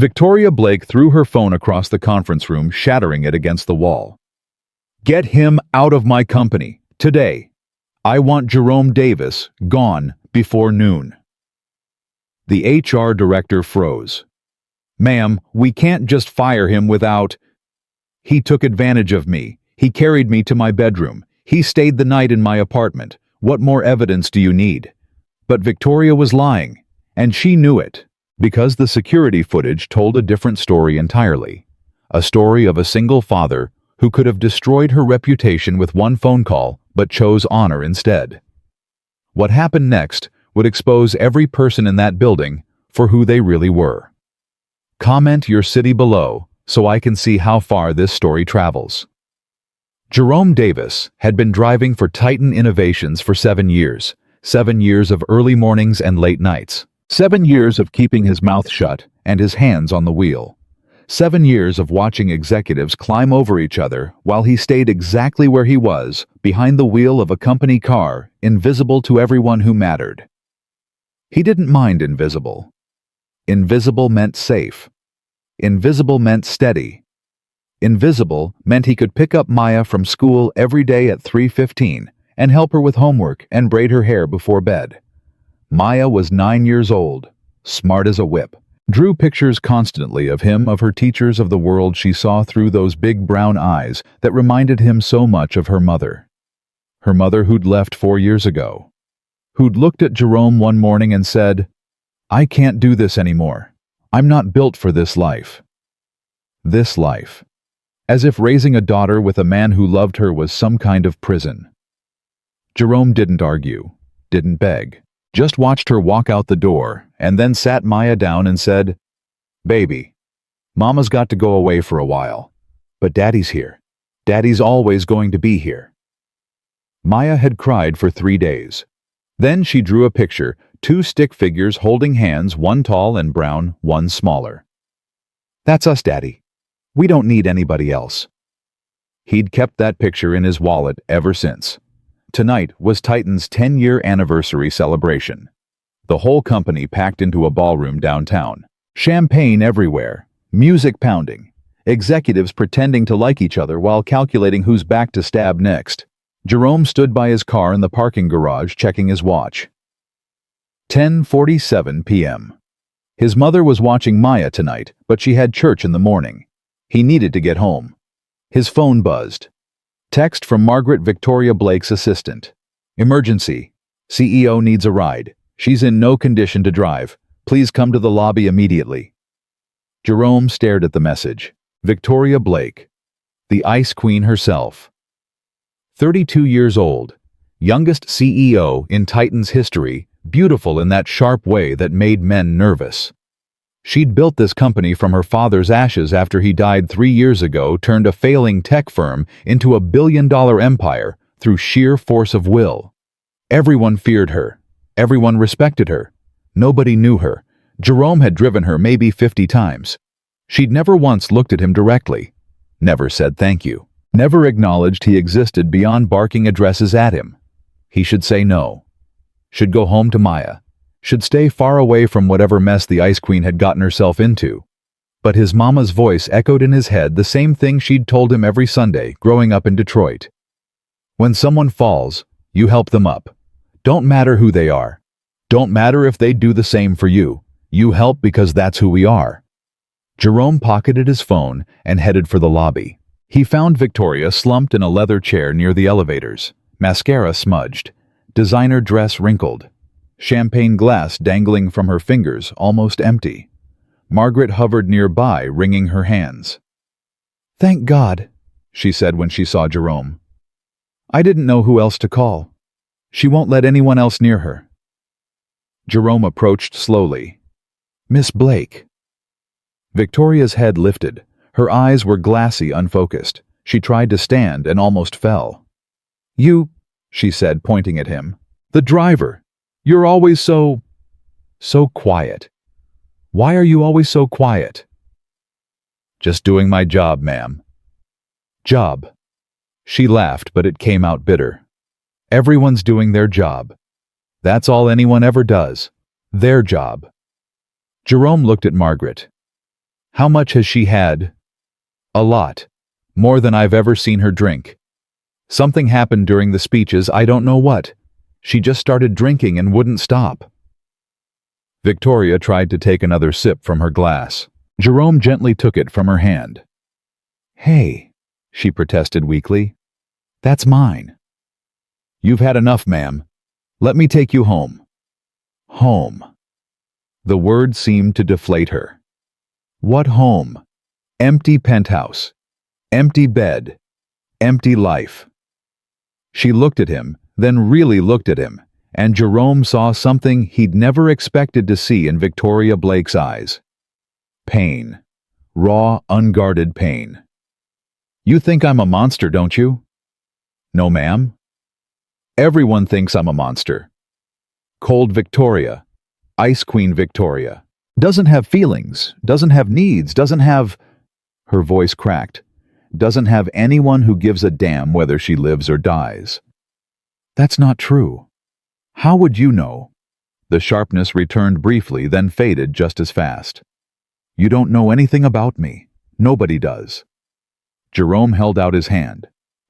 Victoria Blake threw her phone across the conference room, shattering it against the wall. "Get him out of my company, today. I want Jerome Davis gone before noon." The HR director froze. "Ma'am, we can't just fire him without—" "He took advantage of me. He carried me to my bedroom. He stayed the night in my apartment. What more evidence do you need?" But Victoria was lying, and she knew it, because the security footage told a different story entirely. A story of a single father who could have destroyed her reputation with one phone call, but chose honor instead. What happened next would expose every person in that building for who they really were. Comment your city below so I can see how far this story travels. Jerome Davis had been driving for Titan Innovations for 7 years. 7 years of early mornings and late nights. 7 years of keeping his mouth shut and his hands on the wheel. 7 years of watching executives climb over each other while he stayed exactly where he was, behind the wheel of a company car, invisible to everyone who mattered. He didn't mind invisible. Invisible meant safe. Invisible meant steady. Invisible meant he could pick up Maya from school every day at 3:15 and help her with homework and braid her hair before bed. Maya was 9 years old, smart as a whip, drew pictures constantly of him, of her teachers, of the world she saw through those big brown eyes that reminded him so much of her mother. Her mother who'd left 4 years ago. Who'd looked at Jerome one morning and said, "I can't do this anymore. I'm not built for this life." This life. As if raising a daughter with a man who loved her was some kind of prison. Jerome didn't argue, didn't beg, just watched her walk out the door and then sat Maya down and said, "Baby, Mama's got to go away for a while, but Daddy's here. Daddy's always going to be here." Maya had cried for 3 days. Then she drew a picture, 2 stick figures holding hands, one tall and brown, one smaller. "That's us, Daddy. We don't need anybody else." He'd kept that picture in his wallet ever since. Tonight was Titan's 10-year anniversary celebration. The whole company packed into a ballroom downtown. Champagne everywhere, music pounding, executives pretending to like each other while calculating who's back to stab next. Jerome stood by his car in the parking garage checking his watch. 10:47 p.m. His mother was watching Maya tonight, but she had church in the morning. He needed to get home. His phone buzzed. Text from Margaret Victoria Blake's assistant. "Emergency. CEO needs a ride. She's in no condition to drive. Please come to the lobby immediately." Jerome stared at the message. Victoria Blake. The Ice Queen herself. 32 years old. Youngest CEO in Titan's history, beautiful in that sharp way that made men nervous. She'd built this company from her father's ashes after he died 3 years ago, turned a failing tech firm into a billion-dollar empire through sheer force of will. Everyone feared her. Everyone respected her. Nobody knew her. Jerome had driven her maybe 50 times. She'd never once looked at him directly. Never said thank you. Never acknowledged he existed beyond barking addresses at him. He should say no. Should go home to Maya. Should stay far away from whatever mess the Ice Queen had gotten herself into. But his mama's voice echoed in his head the same thing she'd told him every Sunday growing up in Detroit. When someone falls, you help them up. Don't matter who they are. Don't matter if they do the same for you. You help because that's who we are. Jerome pocketed his phone and headed for the lobby. He found Victoria slumped in a leather chair near the elevators, mascara smudged, designer dress wrinkled, champagne glass dangling from her fingers almost empty. Margaret hovered nearby, wringing her hands. "Thank God," she said when she saw Jerome. "I didn't know who else to call. She won't let anyone else near her." Jerome approached slowly. "Miss Blake." Victoria's head lifted. Her eyes were glassy, unfocused. She tried to stand and almost fell. "You," she said, pointing at him. "The driver. You're always so quiet. Why are you always so quiet?" "Just doing my job, ma'am." "Job." She laughed, but it came out bitter. Everyone's doing their job. That's all anyone ever does. Their job. Jerome looked at Margaret. How much has she had? A lot. More than I've ever seen her drink. Something happened during the speeches, I don't know what. She just started drinking and wouldn't stop. Victoria tried to take another sip from her glass. Jerome gently took it from her hand. Hey, she protested weakly. That's mine. You've had enough, ma'am. Let me take you home. Home. The word seemed to deflate her. What home? Empty penthouse. Empty bed. Empty life. She looked at him, then really looked at him, and Jerome saw something he'd never expected to see in Victoria Blake's eyes. Pain. Raw, unguarded pain. You think I'm a monster, don't you? No, ma'am. Everyone thinks I'm a monster. Cold Victoria. Ice Queen Victoria. Doesn't have feelings, doesn't have needs, doesn't have... Her voice cracked. Doesn't have anyone who gives a damn whether she lives or dies. That's not true. How would you know? The sharpness returned briefly, then faded just as fast. You don't know anything about me. Nobody does. Jerome held out his hand.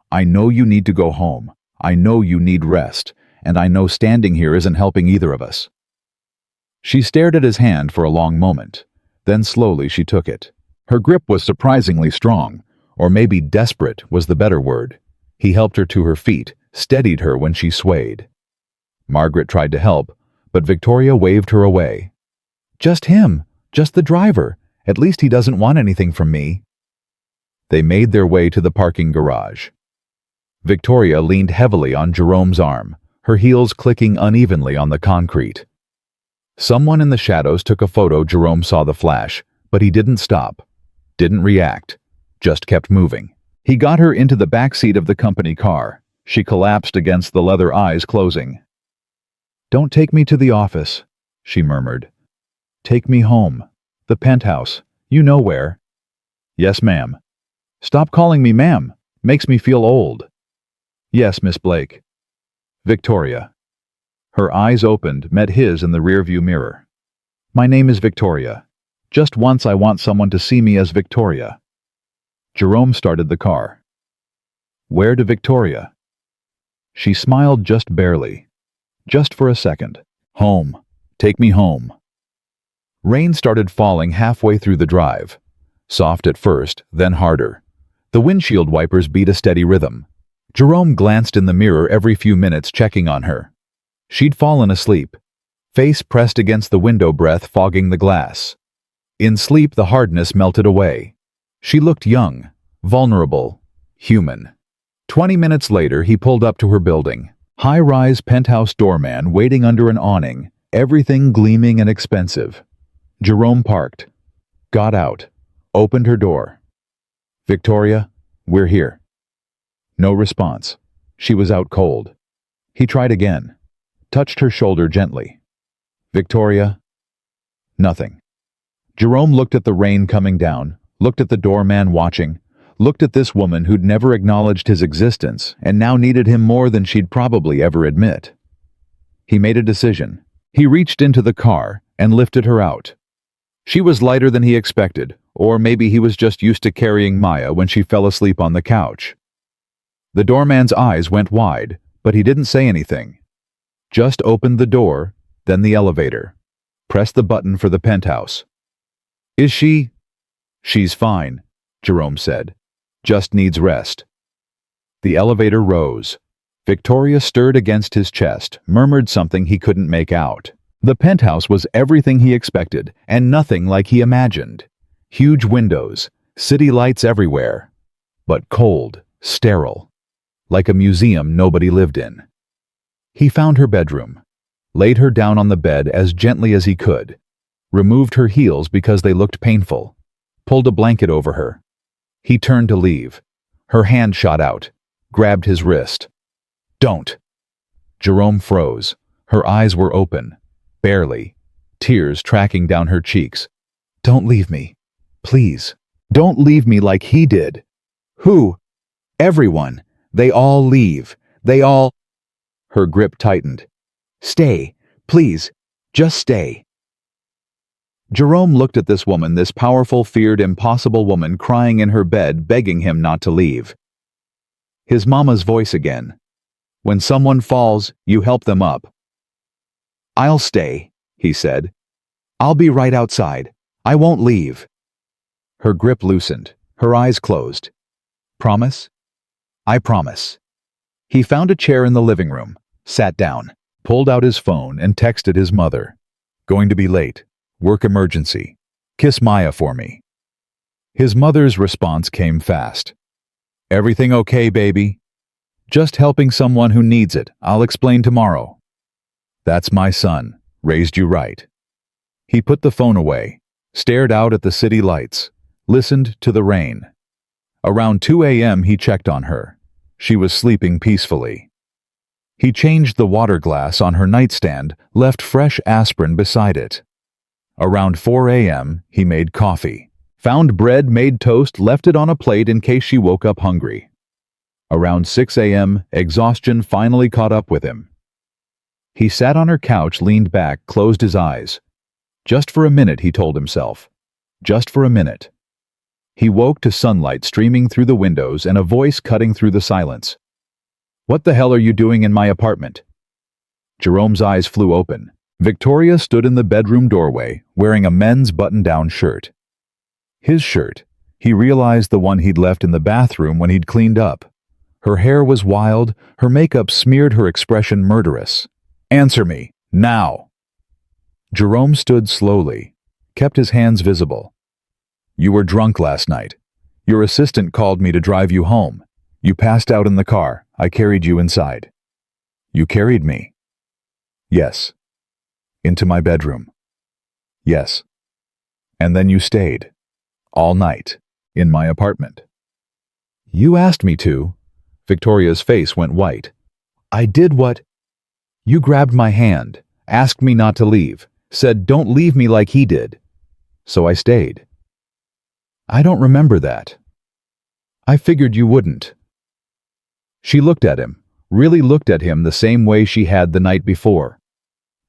I know you need to go home. I know you need rest, and I know standing here isn't helping either of us. She stared at his hand for a long moment. Then slowly she took it. Her grip was surprisingly strong, or maybe desperate was the better word. He helped her to her feet, steadied her when she swayed. Margaret tried to help, but Victoria waved her away. Just him, just the driver. At least he doesn't want anything from me. They made their way to the parking garage. Victoria leaned heavily on Jerome's arm, her heels clicking unevenly on the concrete. Someone in the shadows took a photo. Jerome saw the flash, but he didn't stop, didn't react, just kept moving. He got her into the back seat of the company car. She collapsed against the leather, eyes closing. Don't take me to the office, she murmured. Take me home. The penthouse. You know where. Yes, ma'am. Stop calling me ma'am. Makes me feel old. Yes, Miss Blake. Victoria. Her eyes opened, met his in the rearview mirror. My name is Victoria. Just once I want someone to see me as Victoria. Jerome started the car. Where to Victoria? She smiled just barely. Just for a second. Home. Take me home. Rain started falling halfway through the drive. Soft at first, then harder. The windshield wipers beat a steady rhythm. Jerome glanced in the mirror every few minutes, checking on her. She'd fallen asleep, face pressed against the window, breath fogging the glass. In sleep, the hardness melted away. She looked young, vulnerable, human. 20 minutes later, he pulled up to her building. High-rise penthouse doorman waiting under an awning, everything gleaming and expensive. Jerome parked, got out, opened her door. Victoria, we're here. No response. She was out cold. He tried again. Touched her shoulder gently. Victoria? Nothing. Jerome looked at the rain coming down, looked at the doorman watching, looked at this woman who'd never acknowledged his existence and now needed him more than she'd probably ever admit. He made a decision. He reached into the car and lifted her out. She was lighter than he expected, or maybe he was just used to carrying Maya when she fell asleep on the couch. The doorman's eyes went wide, but he didn't say anything. Just opened the door, then the elevator. Pressed the button for the penthouse. Is she? She's fine, Jerome said. Just needs rest. The elevator rose. Victoria stirred against his chest, murmured something he couldn't make out. The penthouse was everything he expected, and nothing like he imagined. Huge windows, city lights everywhere. But cold, sterile. Like a museum nobody lived in. He found her bedroom, laid her down on the bed as gently as he could, removed her heels because they looked painful, pulled a blanket over her. He turned to leave. Her hand shot out, grabbed his wrist. Don't! Jerome froze. Her eyes were open, barely, tears tracking down her cheeks. Don't leave me. Please. Don't leave me like he did. Who? Everyone. They all leave. They all... Her grip tightened. Stay. Please. Just stay. Jerome looked at this woman, this powerful, feared, impossible woman crying in her bed, begging him not to leave. His mama's voice again. When someone falls, you help them up. I'll stay, he said. I'll be right outside. I won't leave. Her grip loosened, her eyes closed. Promise? I promise. He found a chair in the living room, sat down, pulled out his phone and texted his mother. Going to be late. Work emergency. Kiss Maya for me. His mother's response came fast. Everything okay, baby? Just helping someone who needs it. I'll explain tomorrow. That's my son. Raised you right. He put the phone away, stared out at the city lights, listened to the rain. Around 2 a.m. he checked on her. She was sleeping peacefully. He changed the water glass on her nightstand, left fresh aspirin beside it. Around 4 a.m. he made coffee, found bread, made toast, left it on a plate in case she woke up hungry. Around 6 a.m., exhaustion finally caught up with him. He sat on her couch, leaned back, closed his eyes. Just for a minute, he told himself. Just for a minute. He woke to sunlight streaming through the windows and a voice cutting through the silence. What the hell are you doing in my apartment? Jerome's eyes flew open. Victoria stood in the bedroom doorway, wearing a men's button-down shirt. His shirt. He realized the one he'd left in the bathroom when he'd cleaned up. Her hair was wild, her makeup smeared her expression murderous. Answer me, now! Jerome stood slowly, kept his hands visible. You were drunk last night. Your assistant called me to drive you home. You passed out in the car. I carried you inside. You carried me? Yes. Into my bedroom? Yes. And then you stayed, all night, in my apartment. You asked me to. Victoria's face went white. I did what? You grabbed my hand, asked me not to leave, said don't leave me like he did. So I stayed. I don't remember that. I figured you wouldn't. She looked at him, really looked at him the same way she had the night before.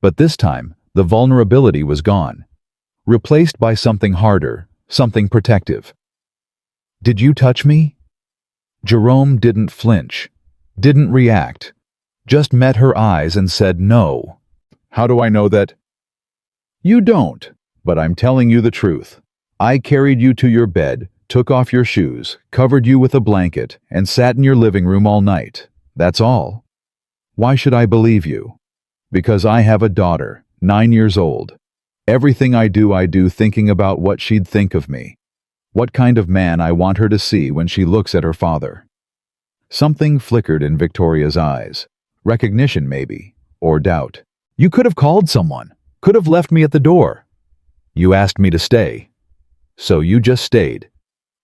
But this time, the vulnerability was gone, replaced by something harder, something protective. Did you touch me? Jerome didn't flinch, didn't react, just met her eyes and said no. How do I know that? You don't, but I'm telling you the truth. I carried you to your bed, took off your shoes, covered you with a blanket, and sat in your living room all night. That's all. Why should I believe you? Because I have a daughter, 9 years old. Everything I do thinking about what she'd think of me. What kind of man I want her to see when she looks at her father. Something flickered in Victoria's eyes. Recognition, maybe, or doubt. You could have called someone, could have left me at the door. You asked me to stay. So you just stayed.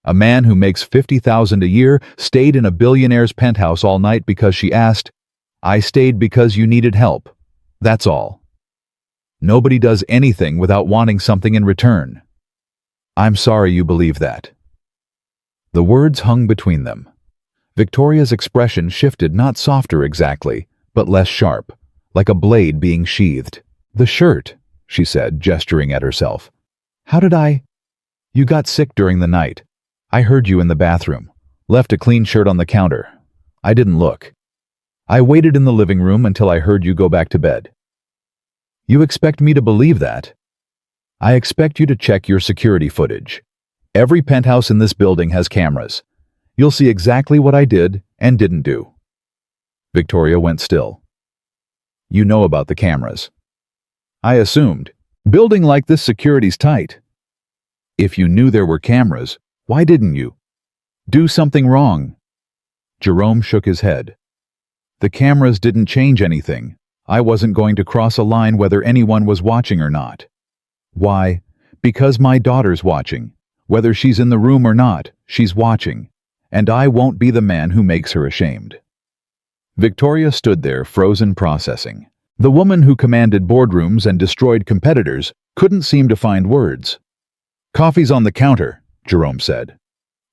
A man who makes $50,000 a year stayed in a billionaire's penthouse all night because she asked. I stayed because you needed help. That's all. Nobody does anything without wanting something in return. I'm sorry you believe that. The words hung between them. Victoria's expression shifted, not softer exactly, but less sharp, like a blade being sheathed. The shirt, she said, gesturing at herself. How did I? You got sick during the night. I heard you in the bathroom. Left a clean shirt on the counter. I didn't look. I waited in the living room until I heard you go back to bed. You expect me to believe that? I expect you to check your security footage. Every penthouse in this building has cameras. You'll see exactly what I did and didn't do. Victoria went still. You know about the cameras. I assumed. Building like this, security's tight. If you knew there were cameras, why didn't you? Do something wrong. Jerome shook his head. The cameras didn't change anything. I wasn't going to cross a line whether anyone was watching or not. Why? Because my daughter's watching. Whether she's in the room or not, she's watching. And I won't be the man who makes her ashamed. Victoria stood there, frozen, processing. The woman who commanded boardrooms and destroyed competitors couldn't seem to find words. Coffee's on the counter, Jerome said.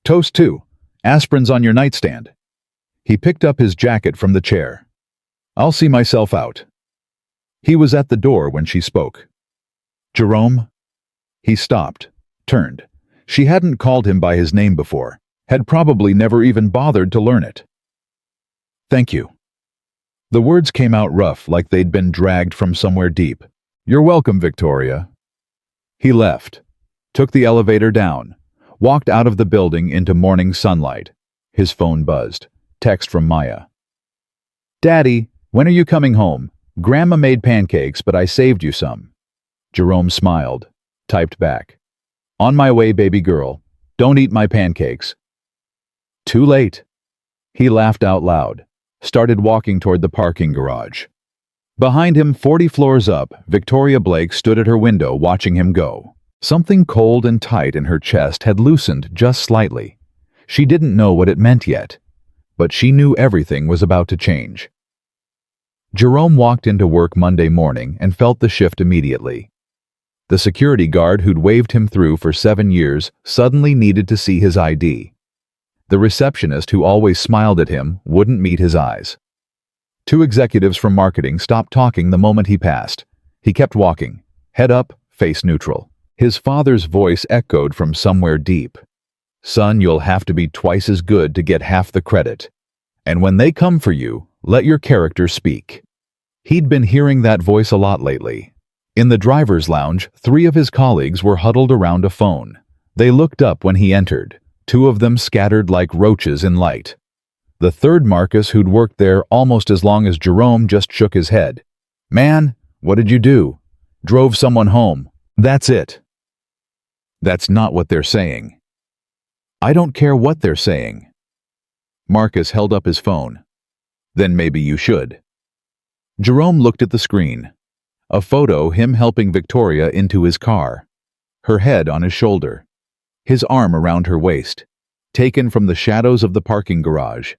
Toast too. Aspirin's on your nightstand. He picked up his jacket from the chair. I'll see myself out. He was at the door when she spoke. Jerome? He stopped, turned. She hadn't called him by his name before, had probably never even bothered to learn it. "Thank you." The words came out rough, like they'd been dragged from somewhere deep. "You're welcome, Victoria." He left, took the elevator down, walked out of the building into morning sunlight. His phone buzzed. Text from Maya. "Daddy, when are you coming home? Grandma made pancakes, but I saved you some." Jerome smiled, typed back. "On my way, baby girl. Don't eat my pancakes." Too late. He laughed out loud, started walking toward the parking garage. Behind him, 40 floors up, Victoria Blake stood at her window watching him go. Something cold and tight in her chest had loosened just slightly. She didn't know what it meant yet, but she knew everything was about to change. Jerome walked into work Monday morning and felt the shift immediately. The security guard who'd waved him through for 7 years suddenly needed to see his ID. The receptionist who always smiled at him wouldn't meet his eyes. 2 executives from marketing stopped talking the moment he passed. He kept walking, head up, face neutral. His father's voice echoed from somewhere deep. "Son, you'll have to be twice as good to get half the credit. And when they come for you, let your character speak." He'd been hearing that voice a lot lately. In the driver's lounge, 3 of his colleagues were huddled around a phone. They looked up when he entered, 2 of them scattered like roaches in light. The third, Marcus, who'd worked there almost as long as Jerome, just shook his head. "Man, what did you do?" "Drove someone home. That's it." "That's not what they're saying." "I don't care what they're saying." Marcus held up his phone. "Then maybe you should." Jerome looked at the screen. A photo, him helping Victoria into his car. Her head on his shoulder. His arm around her waist. Taken from the shadows of the parking garage.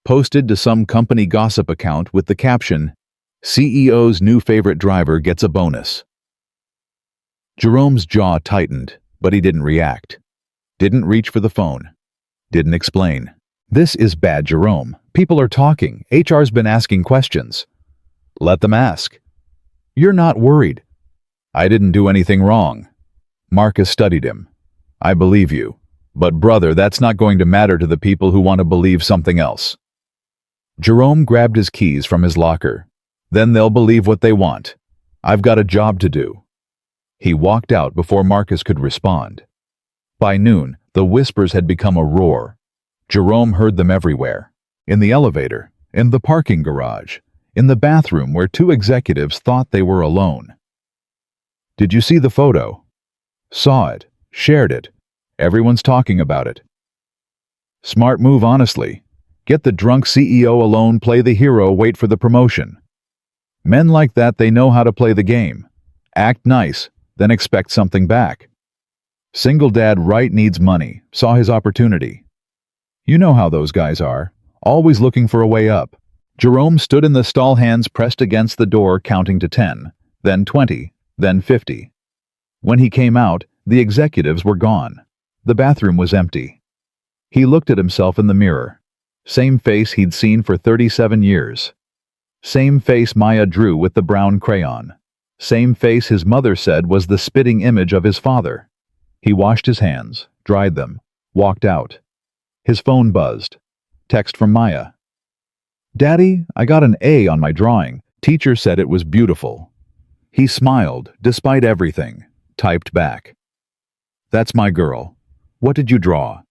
Posted to some company gossip account with the caption, "CEO's new favorite driver gets a bonus." Jerome's jaw tightened, but he didn't react. Didn't reach for the phone. Didn't explain. "This is bad, Jerome. People are talking. HR's been asking questions." "Let them ask." "You're not worried." "I didn't do anything wrong." Marcus studied him. "I believe you. But brother, that's not going to matter to the people who want to believe something else." Jerome grabbed his keys from his locker. "Then they'll believe what they want. I've got a job to do." He walked out before Marcus could respond. By noon, the whispers had become a roar. Jerome heard them everywhere. In the elevator, in the parking garage, in the bathroom where 2 executives thought they were alone. "Did you see the photo?" "Saw it. Shared it. Everyone's talking about it." "Smart move, honestly. Get the drunk CEO alone, play the hero, wait for the promotion. Men like that, they know how to play the game. Act nice, then expect something back. Single dad right needs money, saw his opportunity. You know how those guys are, always looking for a way up." Jerome stood in the stall, hands pressed against the door, counting to 10, then 20, then 50. When he came out, the executives were gone. The bathroom was empty. He looked at himself in the mirror. Same face he'd seen for 37 years. Same face Maya drew with the brown crayon. Same face his mother said was the spitting image of his father. He washed his hands, dried them, walked out. His phone buzzed. Text from Maya. "Daddy, I got an A on my drawing. Teacher said it was beautiful." He smiled, despite everything, typed back. "That's my girl. What did you draw?"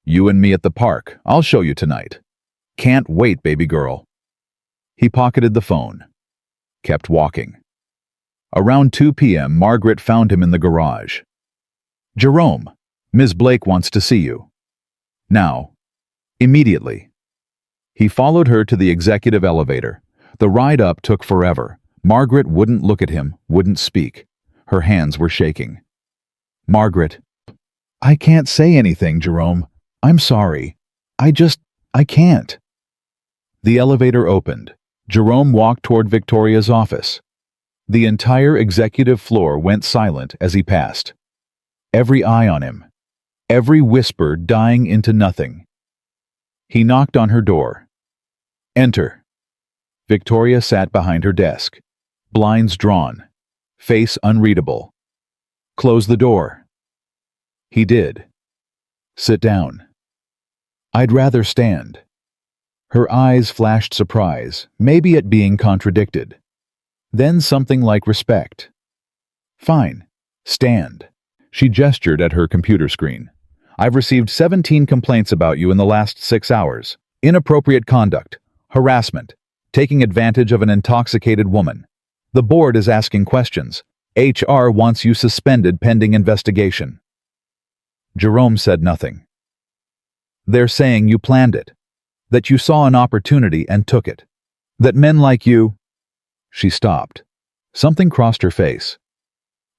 "You and me at the park. I'll show you tonight." "Can't wait, baby girl." He pocketed the phone. Kept walking. Around 2 p.m., Margaret found him in the garage. "Jerome, Ms. Blake wants to see you." "Now." "Immediately." He followed her to the executive elevator. The ride up took forever. Margaret wouldn't look at him, wouldn't speak. Her hands were shaking. "Margaret." "I can't say anything, Jerome. I'm sorry. I can't." The elevator opened. Jerome walked toward Victoria's office. The entire executive floor went silent as he passed. Every eye on him. Every whisper dying into nothing. He knocked on her door. "Enter." Victoria sat behind her desk. Blinds drawn. Face unreadable. Close the door." He did. "Sit down." "I'd rather stand." Her eyes flashed surprise, maybe at being contradicted. Then something like respect. "Fine. Stand." She gestured at her computer screen. "I've received 17 complaints about you in the last 6 hours. Inappropriate conduct, harassment, taking advantage of an intoxicated woman. The board is asking questions. HR wants you suspended pending investigation." Jerome said nothing. "They're saying you planned it, that you saw an opportunity and took it, that men like you—" She stopped. Something crossed her face.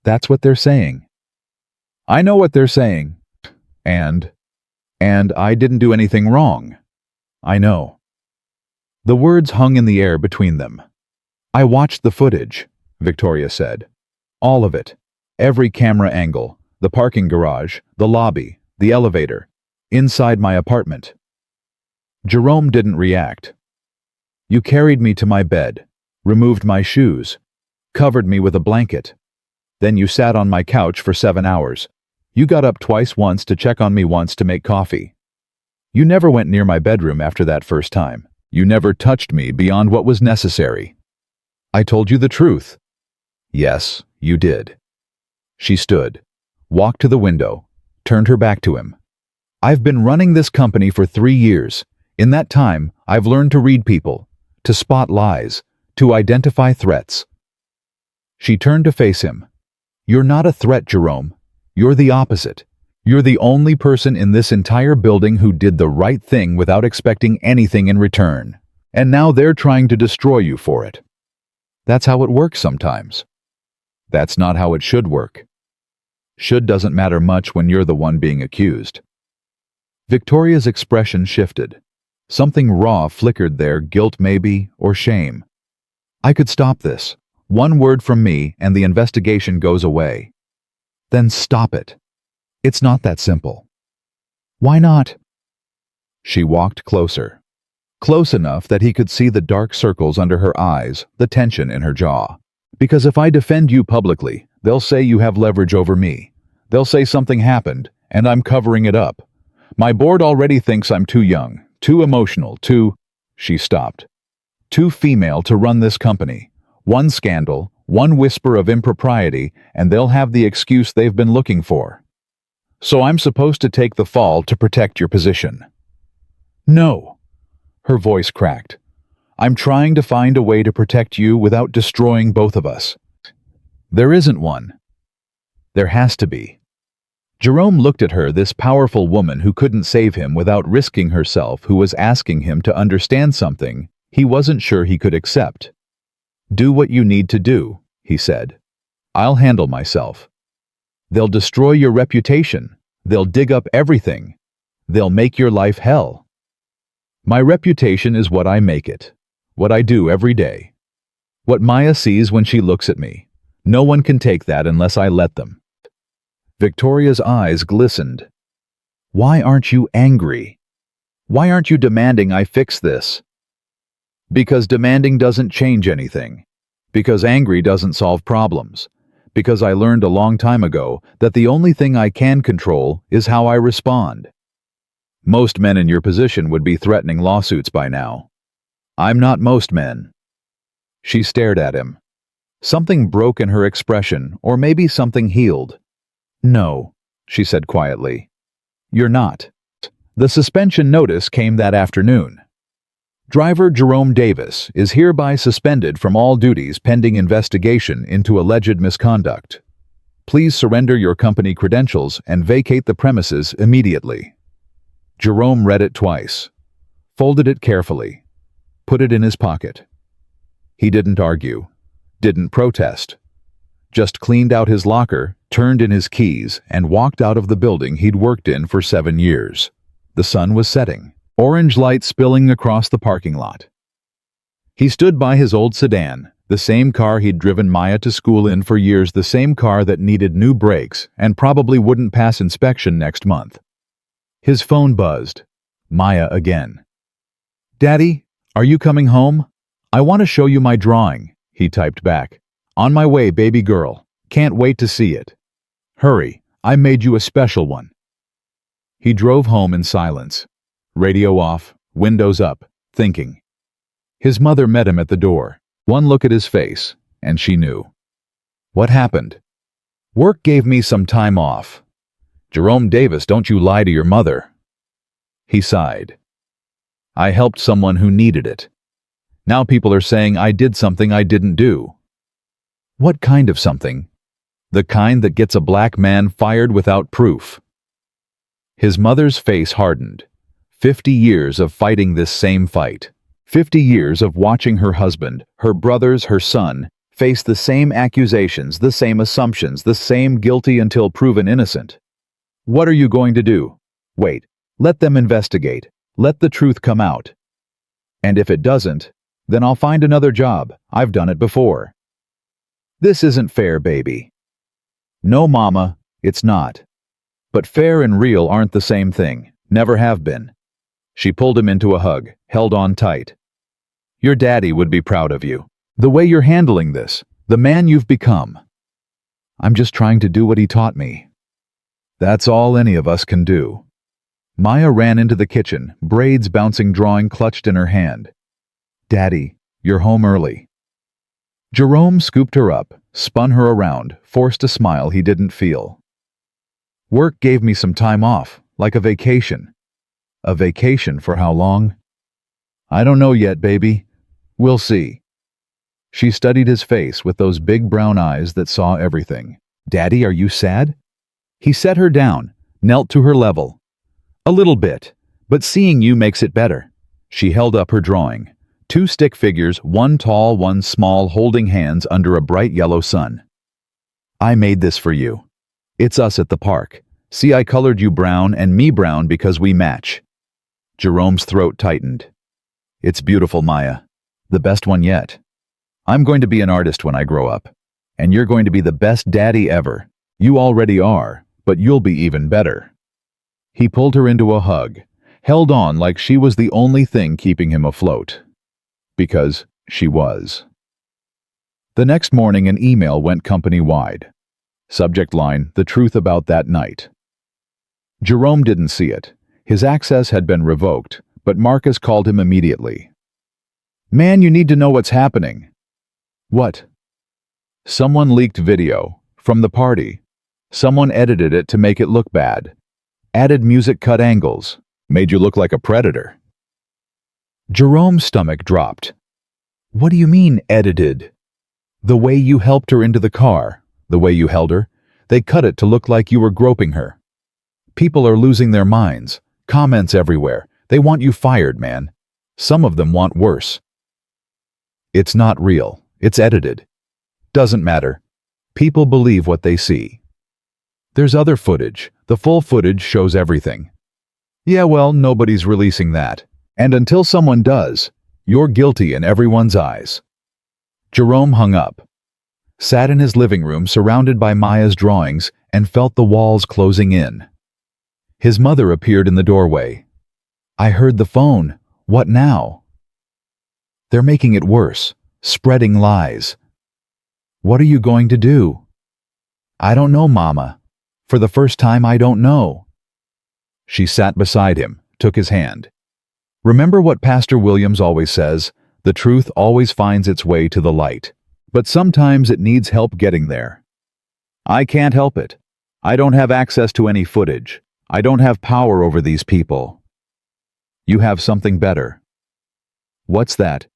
"That's what they're saying." "I know what they're saying. And I didn't do anything wrong." "I know." The words hung in the air between them. "I watched the footage," Victoria said. "All of it. Every camera angle, the parking garage, the lobby, the elevator, inside my apartment." Jerome didn't react. "You carried me to my bed, removed my shoes, covered me with a blanket. Then you sat on my couch for 7 hours. You got up twice, once to check on me, once to make coffee. You never went near my bedroom after that first time. You never touched me beyond what was necessary. I told you the truth." "Yes, you did." She stood, walked to the window, turned her back to him. "I've been running this company for 3 years. In that time, I've learned to read people, to spot lies, to identify threats." She turned to face him. "You're not a threat, Jerome. You're the opposite. You're the only person in this entire building who did the right thing without expecting anything in return. And now they're trying to destroy you for it. That's how it works sometimes. That's not how it should work. Should doesn't matter much when you're the one being accused." Victoria's expression shifted. Something raw flickered there, guilt maybe, or shame. "I could stop this. One word from me and the investigation goes away." "Then stop it. It's not that simple." "Why not?" She walked closer. Close enough that he could see the dark circles under her eyes, the tension in her jaw. "Because if I defend you publicly, they'll say you have leverage over me. They'll say something happened, and I'm covering it up. My board already thinks I'm too young, too emotional, too—" She stopped. "Too female to run this company. One scandal, one whisper of impropriety, and they'll have the excuse they've been looking for. So I'm supposed to take the fall to protect your position." "No." Her voice cracked. "I'm trying to find a way to protect you without destroying both of us. There isn't one. There has to be." Jerome looked at her, this powerful woman who couldn't save him without risking herself, who was asking him to understand something he wasn't sure he could accept. "Do what you need to do," he said. "I'll handle myself. They'll destroy your reputation. They'll dig up everything. They'll make your life hell. My reputation is what I make it, what I do every day. What Maya sees when she looks at me. No one can take that unless I let them." Victoria's eyes glistened. "Why aren't you angry? Why aren't you demanding I fix this?" "Because demanding doesn't change anything. Because angry doesn't solve problems. Because I learned a long time ago that the only thing I can control is how I respond. Most men in your position would be threatening lawsuits by now. I'm not most men." She stared at him. Something broke in her expression, or maybe something healed. "No," she said quietly. "You're not." The suspension notice came that afternoon. "Driver Jerome Davis is hereby suspended from all duties pending investigation into alleged misconduct. Please surrender your company credentials and vacate the premises immediately." Jerome read it twice, folded it carefully, put it in his pocket. He didn't argue, didn't protest, just cleaned out his locker, turned in his keys, and walked out of the building he'd worked in for 7 years. The sun was setting, orange light spilling across the parking lot. He stood by his old sedan, the same car he'd driven Maya to school in for years, the same car that needed new brakes and probably wouldn't pass inspection next month. His phone buzzed. Maya again. "Daddy, are you coming home? I want to show you my drawing," he typed back. "On my way, baby girl. Can't wait to see it." Hurry, I made you a special one. He drove home in silence, radio off, windows up, thinking. His mother met him at the door. One look at his face, and she knew. What happened? Work gave me some time off. Jerome Davis, don't you lie to your mother. He sighed. I helped someone who needed it. Now people are saying I did something I didn't do. What kind of something? The kind that gets a black man fired without proof. His mother's face hardened. 50 years of fighting this same fight. 50 years of watching her husband, her brothers, her son, face the same accusations, the same assumptions, the same guilty until proven innocent. What are you going to do? Wait, let them investigate. Let the truth come out. And if it doesn't, then I'll find another job. I've done it before. This isn't fair, baby. No, Mama, it's not. But fair and real aren't the same thing. Never have been. She pulled him into a hug, held on tight. Your daddy would be proud of you. The way you're handling this, the man you've become. I'm just trying to do what he taught me. That's all any of us can do. Maya ran into the kitchen, braids bouncing, drawing clutched in her hand. Daddy, you're home early. Jerome scooped her up, spun her around, forced a smile he didn't feel. Work gave me some time off, like a vacation. A vacation for how long? I don't know yet, baby. We'll see. She studied his face with those big brown eyes that saw everything. Daddy, are you sad? He set her down, knelt to her level. A little bit, but seeing you makes it better. She held up her drawing. 2 stick figures, one tall, one small, holding hands under a bright yellow sun. I made this for you. It's us at the park. See, I colored you brown and me brown because we match. Jerome's throat tightened. It's beautiful, Maya. The best one yet. I'm going to be an artist when I grow up. And you're going to be the best daddy ever. You already are, but you'll be even better. He pulled her into a hug, held on like she was the only thing keeping him afloat. Because she was. The next morning an email went company-wide. Subject line, the truth about that night. Jerome didn't see it. His access had been revoked, but Marcus called him immediately. Man, you need to know what's happening. What? Someone leaked video from the party. Someone edited it to make it look bad. Added music cut angles. Made you look like a predator. Jerome's stomach dropped. What do you mean, edited? The way you helped her into the car, the way you held her, they cut it to look like you were groping her. People are losing their minds. Comments everywhere. They want you fired, man. Some of them want worse. It's not real. It's edited. Doesn't matter. People believe what they see. There's other footage. The full footage shows everything. Yeah, well, nobody's releasing that. And until someone does, you're guilty in everyone's eyes. Jerome hung up, sat in his living room surrounded by Maya's drawings, and felt the walls closing in. His mother appeared in the doorway. I heard the phone. What now? They're making it worse, spreading lies. What are you going to do? I don't know, Mama. For the first time, I don't know. She sat beside him, took his hand. Remember what Pastor Williams always says, the truth always finds its way to the light, but sometimes it needs help getting there. I can't help it. I don't have access to any footage. I don't have power over these people. You have something better. What's that?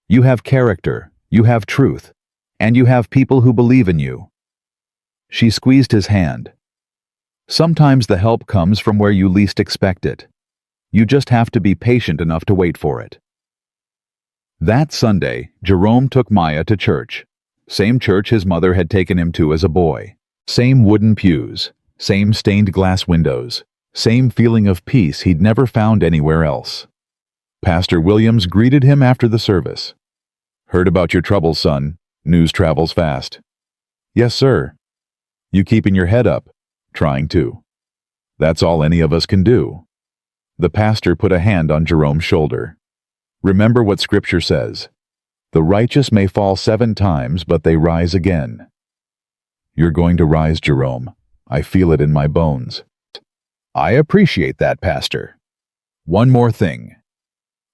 You have character, you have truth, and you have people who believe in you. She squeezed his hand. Sometimes the help comes from where you least expect it. You just have to be patient enough to wait for it. That Sunday, Jerome took Maya to church. Same church his mother had taken him to as a boy. Same wooden pews, same stained glass windows, same feeling of peace he'd never found anywhere else. Pastor Williams greeted him after the service. Heard about your troubles, son. News travels fast. Yes, sir. You keeping your head up? Trying to. That's all any of us can do. The pastor put a hand on Jerome's shoulder. Remember what Scripture says. The righteous may fall 7 times, but they rise again. You're going to rise, Jerome. I feel it in my bones. I appreciate that, Pastor. One more thing.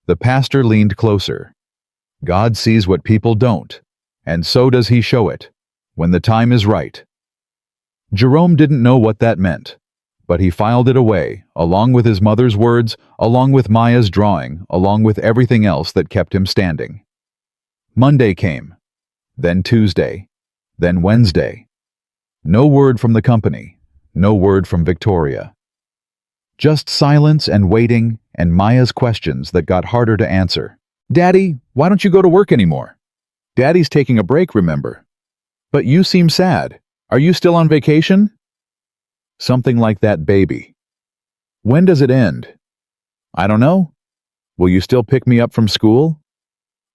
The pastor leaned closer. God sees what people don't, and so does he show it, when the time is right. Jerome didn't know what that meant, but he filed it away, along with his mother's words, along with Maya's drawing, along with everything else that kept him standing. Monday came, then Tuesday, then Wednesday. No word from the company, no word from Victoria. Just silence and waiting and Maya's questions that got harder to answer. Daddy, why don't you go to work anymore? Daddy's taking a break, remember? But you seem sad. Are you still on vacation? Something like that, baby. When does it end? I don't know. Will you still pick me up from school?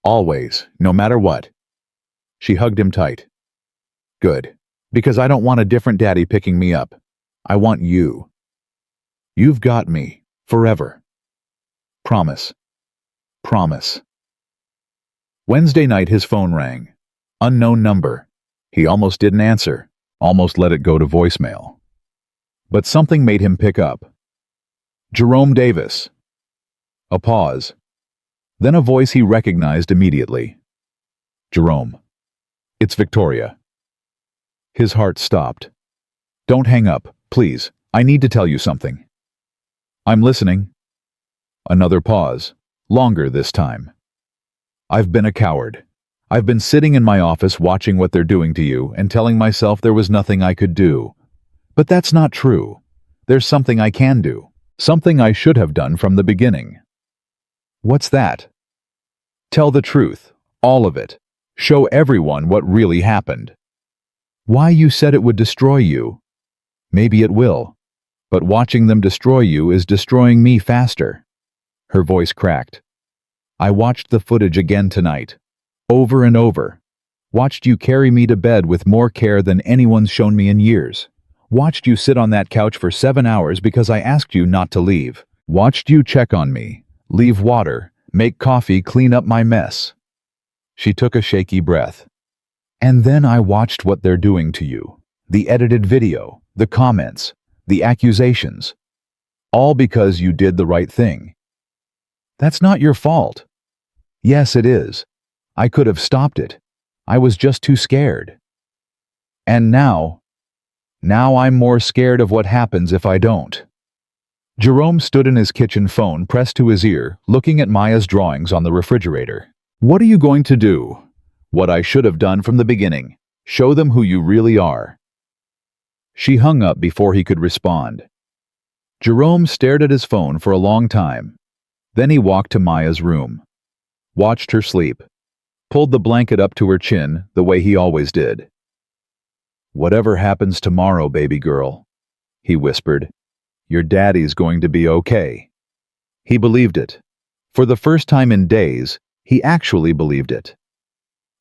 Always, no matter what. She hugged him tight. Good, because I don't want a different daddy picking me up. I want you. You've got me, forever. Promise. Promise. Wednesday night his phone rang. Unknown number. He almost didn't answer, almost let it go to voicemail. But something made him pick up. Jerome Davis. A pause. Then a voice he recognized immediately. Jerome. It's Victoria. His heart stopped. Don't hang up, please. I need to tell you something. I'm listening. Another pause, longer this time. I've been a coward. I've been sitting in my office watching what they're doing to you and telling myself there was nothing I could do. But that's not true. There's something I can do. Something I should have done from the beginning. What's that? Tell the truth, all of it. Show everyone what really happened. Why you said it would destroy you. Maybe it will. But watching them destroy you is destroying me faster. Her voice cracked. I watched the footage again tonight. Over and over. Watched you carry me to bed with more care than anyone's shown me in years. Watched you sit on that couch for 7 hours because I asked you not to leave. Watched you check on me, leave water, make coffee, clean up my mess. She took a shaky breath. And then I watched what they're doing to you. The edited video, the comments, the accusations. All because you did the right thing. That's not your fault. Yes, it is. I could have stopped it. I was just too scared. And now I'm more scared of what happens if I don't. Jerome stood in his kitchen, phone pressed to his ear, looking at Maya's drawings on the refrigerator. What are you going to do? What I should have done from the beginning. Show them who you really are. She hung up before he could respond. Jerome stared at his phone for a long time. Then he walked to Maya's room. Watched her sleep. Pulled the blanket up to her chin the way he always did. Whatever happens tomorrow, baby girl, he whispered, your daddy's going to be okay. He believed it. For the first time in days, he actually believed it.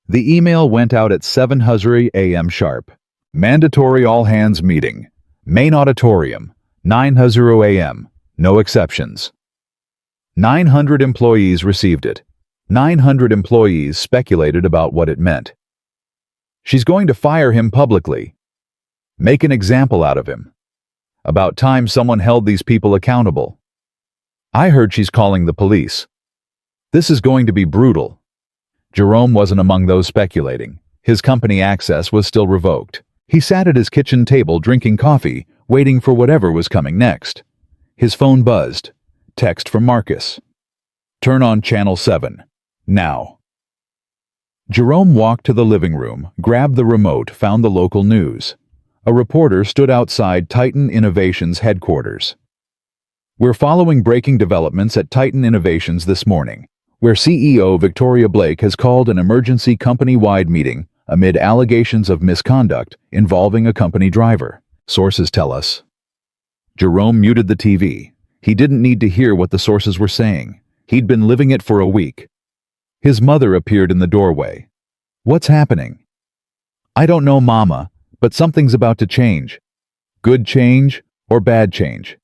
The email went out at 7:00 a.m. sharp. Mandatory all-hands meeting. Main auditorium. 9:00 a.m. No exceptions. 900 employees received it. 900 employees speculated about what it meant. She's going to fire him publicly. Make an example out of him. About time someone held these people accountable. I heard she's calling the police. This is going to be brutal. Jerome wasn't among those speculating. His company access was still revoked. He sat at his kitchen table drinking coffee, waiting for whatever was coming next. His phone buzzed. Text from Marcus. Turn on Channel 7. Now. Jerome walked to the living room, grabbed the remote, found the local news. A reporter stood outside Titan Innovations headquarters. We're following breaking developments at Titan Innovations this morning, where CEO Victoria Blake has called an emergency company-wide meeting amid allegations of misconduct involving a company driver, sources tell us. Jerome muted the TV. He didn't need to hear what the sources were saying. He'd been living it for a week. His mother appeared in the doorway. What's happening? I don't know, Mama, but something's about to change. Good change or bad change?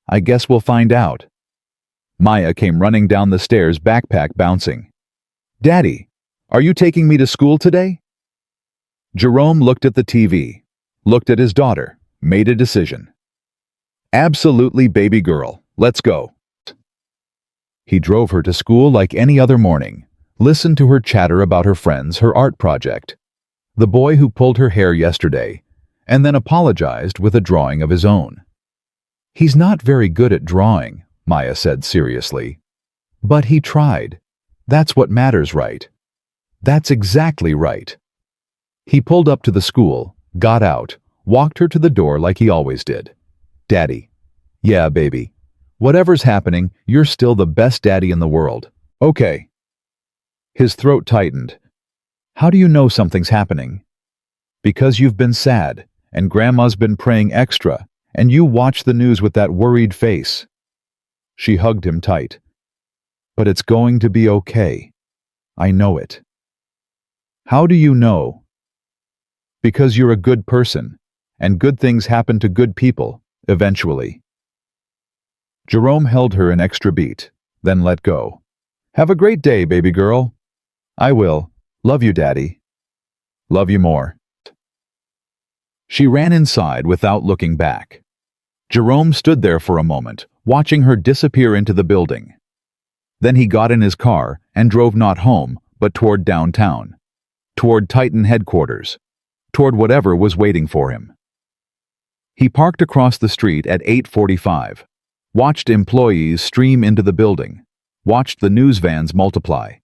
I guess we'll find out. Maya came running down the stairs, backpack bouncing. Daddy, are you taking me to school today? Jerome looked at the TV, looked at his daughter, Made a decision. Absolutely, baby girl. Let's go. He drove her to school like any other morning, listened to her chatter about her friends, her art project, the boy who pulled her hair yesterday, and then apologized with a drawing of his own. He's not very good at drawing, Maya said seriously. But he tried. That's what matters, right? That's exactly right. He pulled up to the school, got out, walked her to the door like he always did. Daddy. Yeah, baby. Whatever's happening, you're still the best daddy in the world. Okay. His throat tightened. How do you know something's happening? Because you've been sad, and Grandma's been praying extra, and you watch the news with that worried face. She hugged him tight. But it's going to be okay. I know it. How do you know? Because you're a good person, and good things happen to good people, eventually. Jerome held her an extra beat, then let go. Have a great day, baby girl. I will. Love you, Daddy. Love you more. She ran inside without looking back. Jerome stood there for a moment, watching her disappear into the building. Then he got in his car and drove not home, but toward downtown, toward Titan headquarters, toward whatever was waiting for him. He parked across the street at 8:45, watched employees stream into the building, watched the news vans multiply,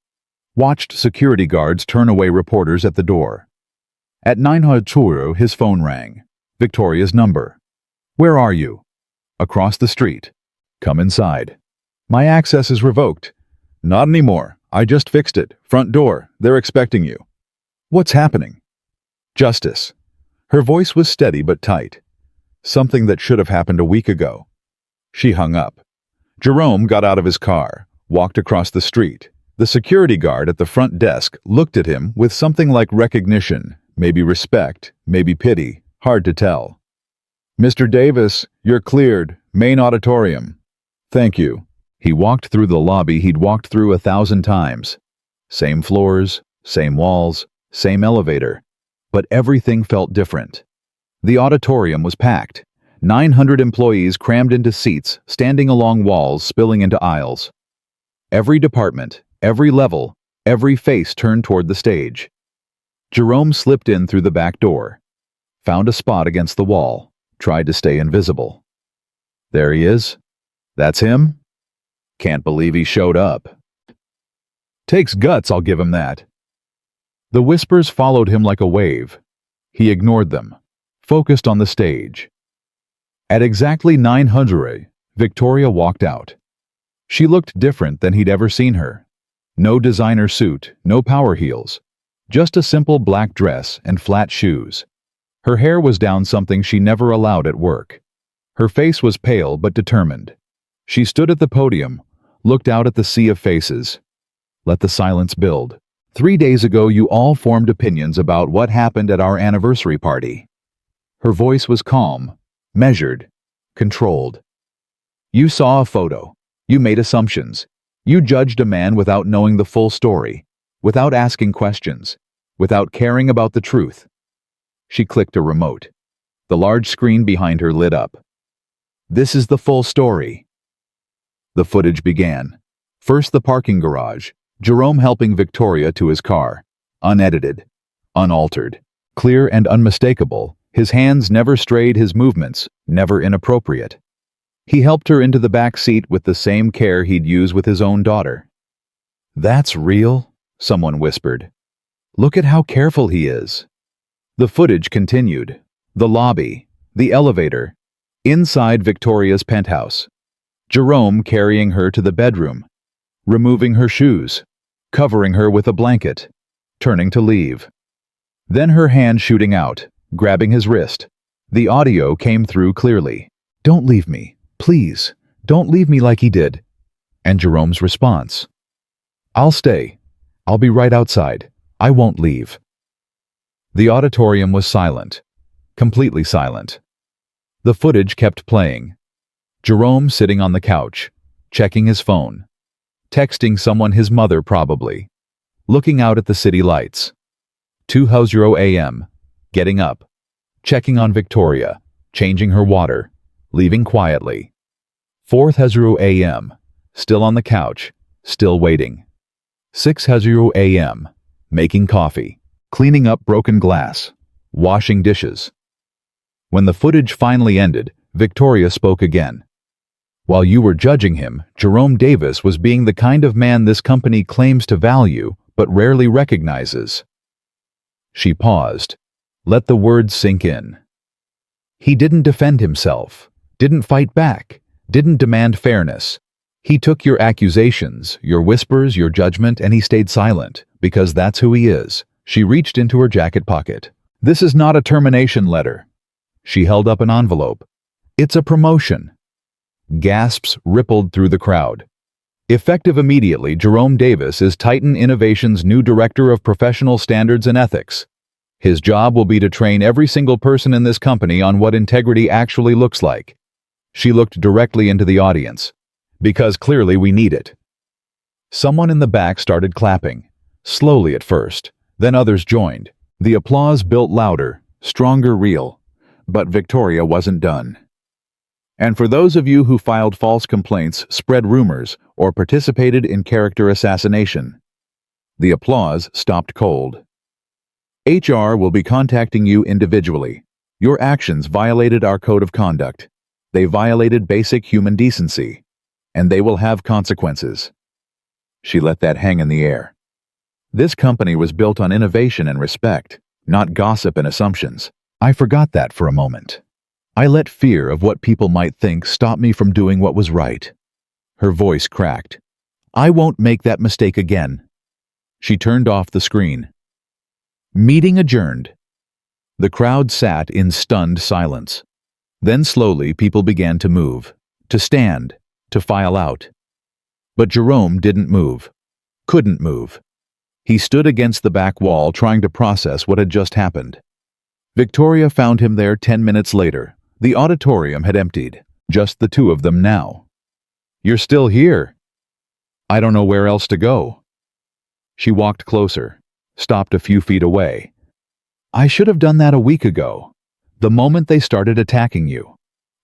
watched security guards turn away reporters at the door. At 9:00, his phone rang. Victoria's number. Where are you? Across the street. Come inside. My access is revoked. Not anymore. I just fixed it. Front door. They're expecting you. What's happening? Justice. Her voice was steady but tight. Something that should have happened a week ago. She hung up. Jerome got out of his car, walked across the street. The security guard at the front desk looked at him with something like recognition, maybe respect, maybe pity, hard to tell. Mr. Davis, you're cleared. Main auditorium. Thank you. He walked through the lobby he'd walked through 1,000 times. Same floors, same walls, same elevator. But everything felt different. The auditorium was packed. 900 employees crammed into seats, standing along walls, spilling into aisles. Every department, every level, every face turned toward the stage. Jerome slipped in through the back door, found a spot against the wall, tried to stay invisible. There he is. That's him? Can't believe he showed up. Takes guts, I'll give him that. The whispers followed him like a wave. He ignored them, focused on the stage. At exactly 900, Victoria walked out. She looked different than he'd ever seen her. No designer suit, no power heels. Just a simple black dress and flat shoes. Her hair was down something she never allowed at work. Her face was pale but determined. She stood at the podium, looked out at the sea of faces. Let the silence build. 3 days ago, you all formed opinions about what happened at our anniversary party. Her voice was calm, measured, controlled. You saw a photo. You made assumptions. You judged a man without knowing the full story, without asking questions, without caring about the truth. She clicked a remote. The large screen behind her lit up. This is the full story. The footage began. First the parking garage, Jerome helping Victoria to his car. Unedited, unaltered, clear and unmistakable. His hands never strayed, his movements never inappropriate. He helped her into the back seat with the same care he'd use with his own daughter. That's real, someone whispered. Look at how careful he is. The footage continued. The lobby, the elevator, inside Victoria's penthouse. Jerome carrying her to the bedroom, removing her shoes, covering her with a blanket, turning to leave. Then her hand shooting out, grabbing his wrist. The audio came through clearly. Don't leave me, please. Don't leave me like he did. And Jerome's response. I'll stay. I'll be right outside. I won't leave. The auditorium was silent, completely silent. The footage kept playing. Jerome sitting on the couch, checking his phone, texting someone, his mother probably, looking out at the city lights. 2:00 a.m., getting up, checking on Victoria, changing her water, leaving quietly. 4:00 a.m., still on the couch, still waiting. 6:00 a.m., making coffee, cleaning up broken glass, washing dishes. When the footage finally ended, Victoria spoke again. While you were judging him, Jerome Davis was being the kind of man this company claims to value but rarely recognizes. She paused. Let the words sink in. He didn't defend himself, didn't fight back, didn't demand fairness. He took your accusations, your whispers, your judgment, and he stayed silent, because that's who he is. She reached into her jacket pocket. This is not a termination letter. She held up an envelope. It's a promotion. Gasps rippled through the crowd. Effective immediately, Jerome Davis is Titan Innovation's new Director of Professional Standards and Ethics. His job will be to train every single person in this company on what integrity actually looks like. She looked directly into the audience. Because clearly we need it. Someone in the back started clapping, slowly at first, then others joined. The applause built louder, stronger, real. But Victoria wasn't done. And for those of you who filed false complaints, spread rumors, or participated in character assassination, the applause stopped cold. HR will be contacting you individually. Your actions violated our code of conduct. They violated basic human decency. And they will have consequences. She let that hang in the air. This company was built on innovation and respect, not gossip and assumptions. I forgot that for a moment. I let fear of what people might think stop me from doing what was right. Her voice cracked. I won't make that mistake again. She turned off the screen. Meeting adjourned. The crowd sat in stunned silence. Then slowly people began to move, to stand, to file out. But Jerome didn't move. Couldn't move. He stood against the back wall trying to process what had just happened. Victoria found him there 10 minutes later. The auditorium had emptied. Just the two of them now. You're still here. I don't know where else to go. She walked closer, stopped a few feet away. I should have done that a week ago. The moment they started attacking you.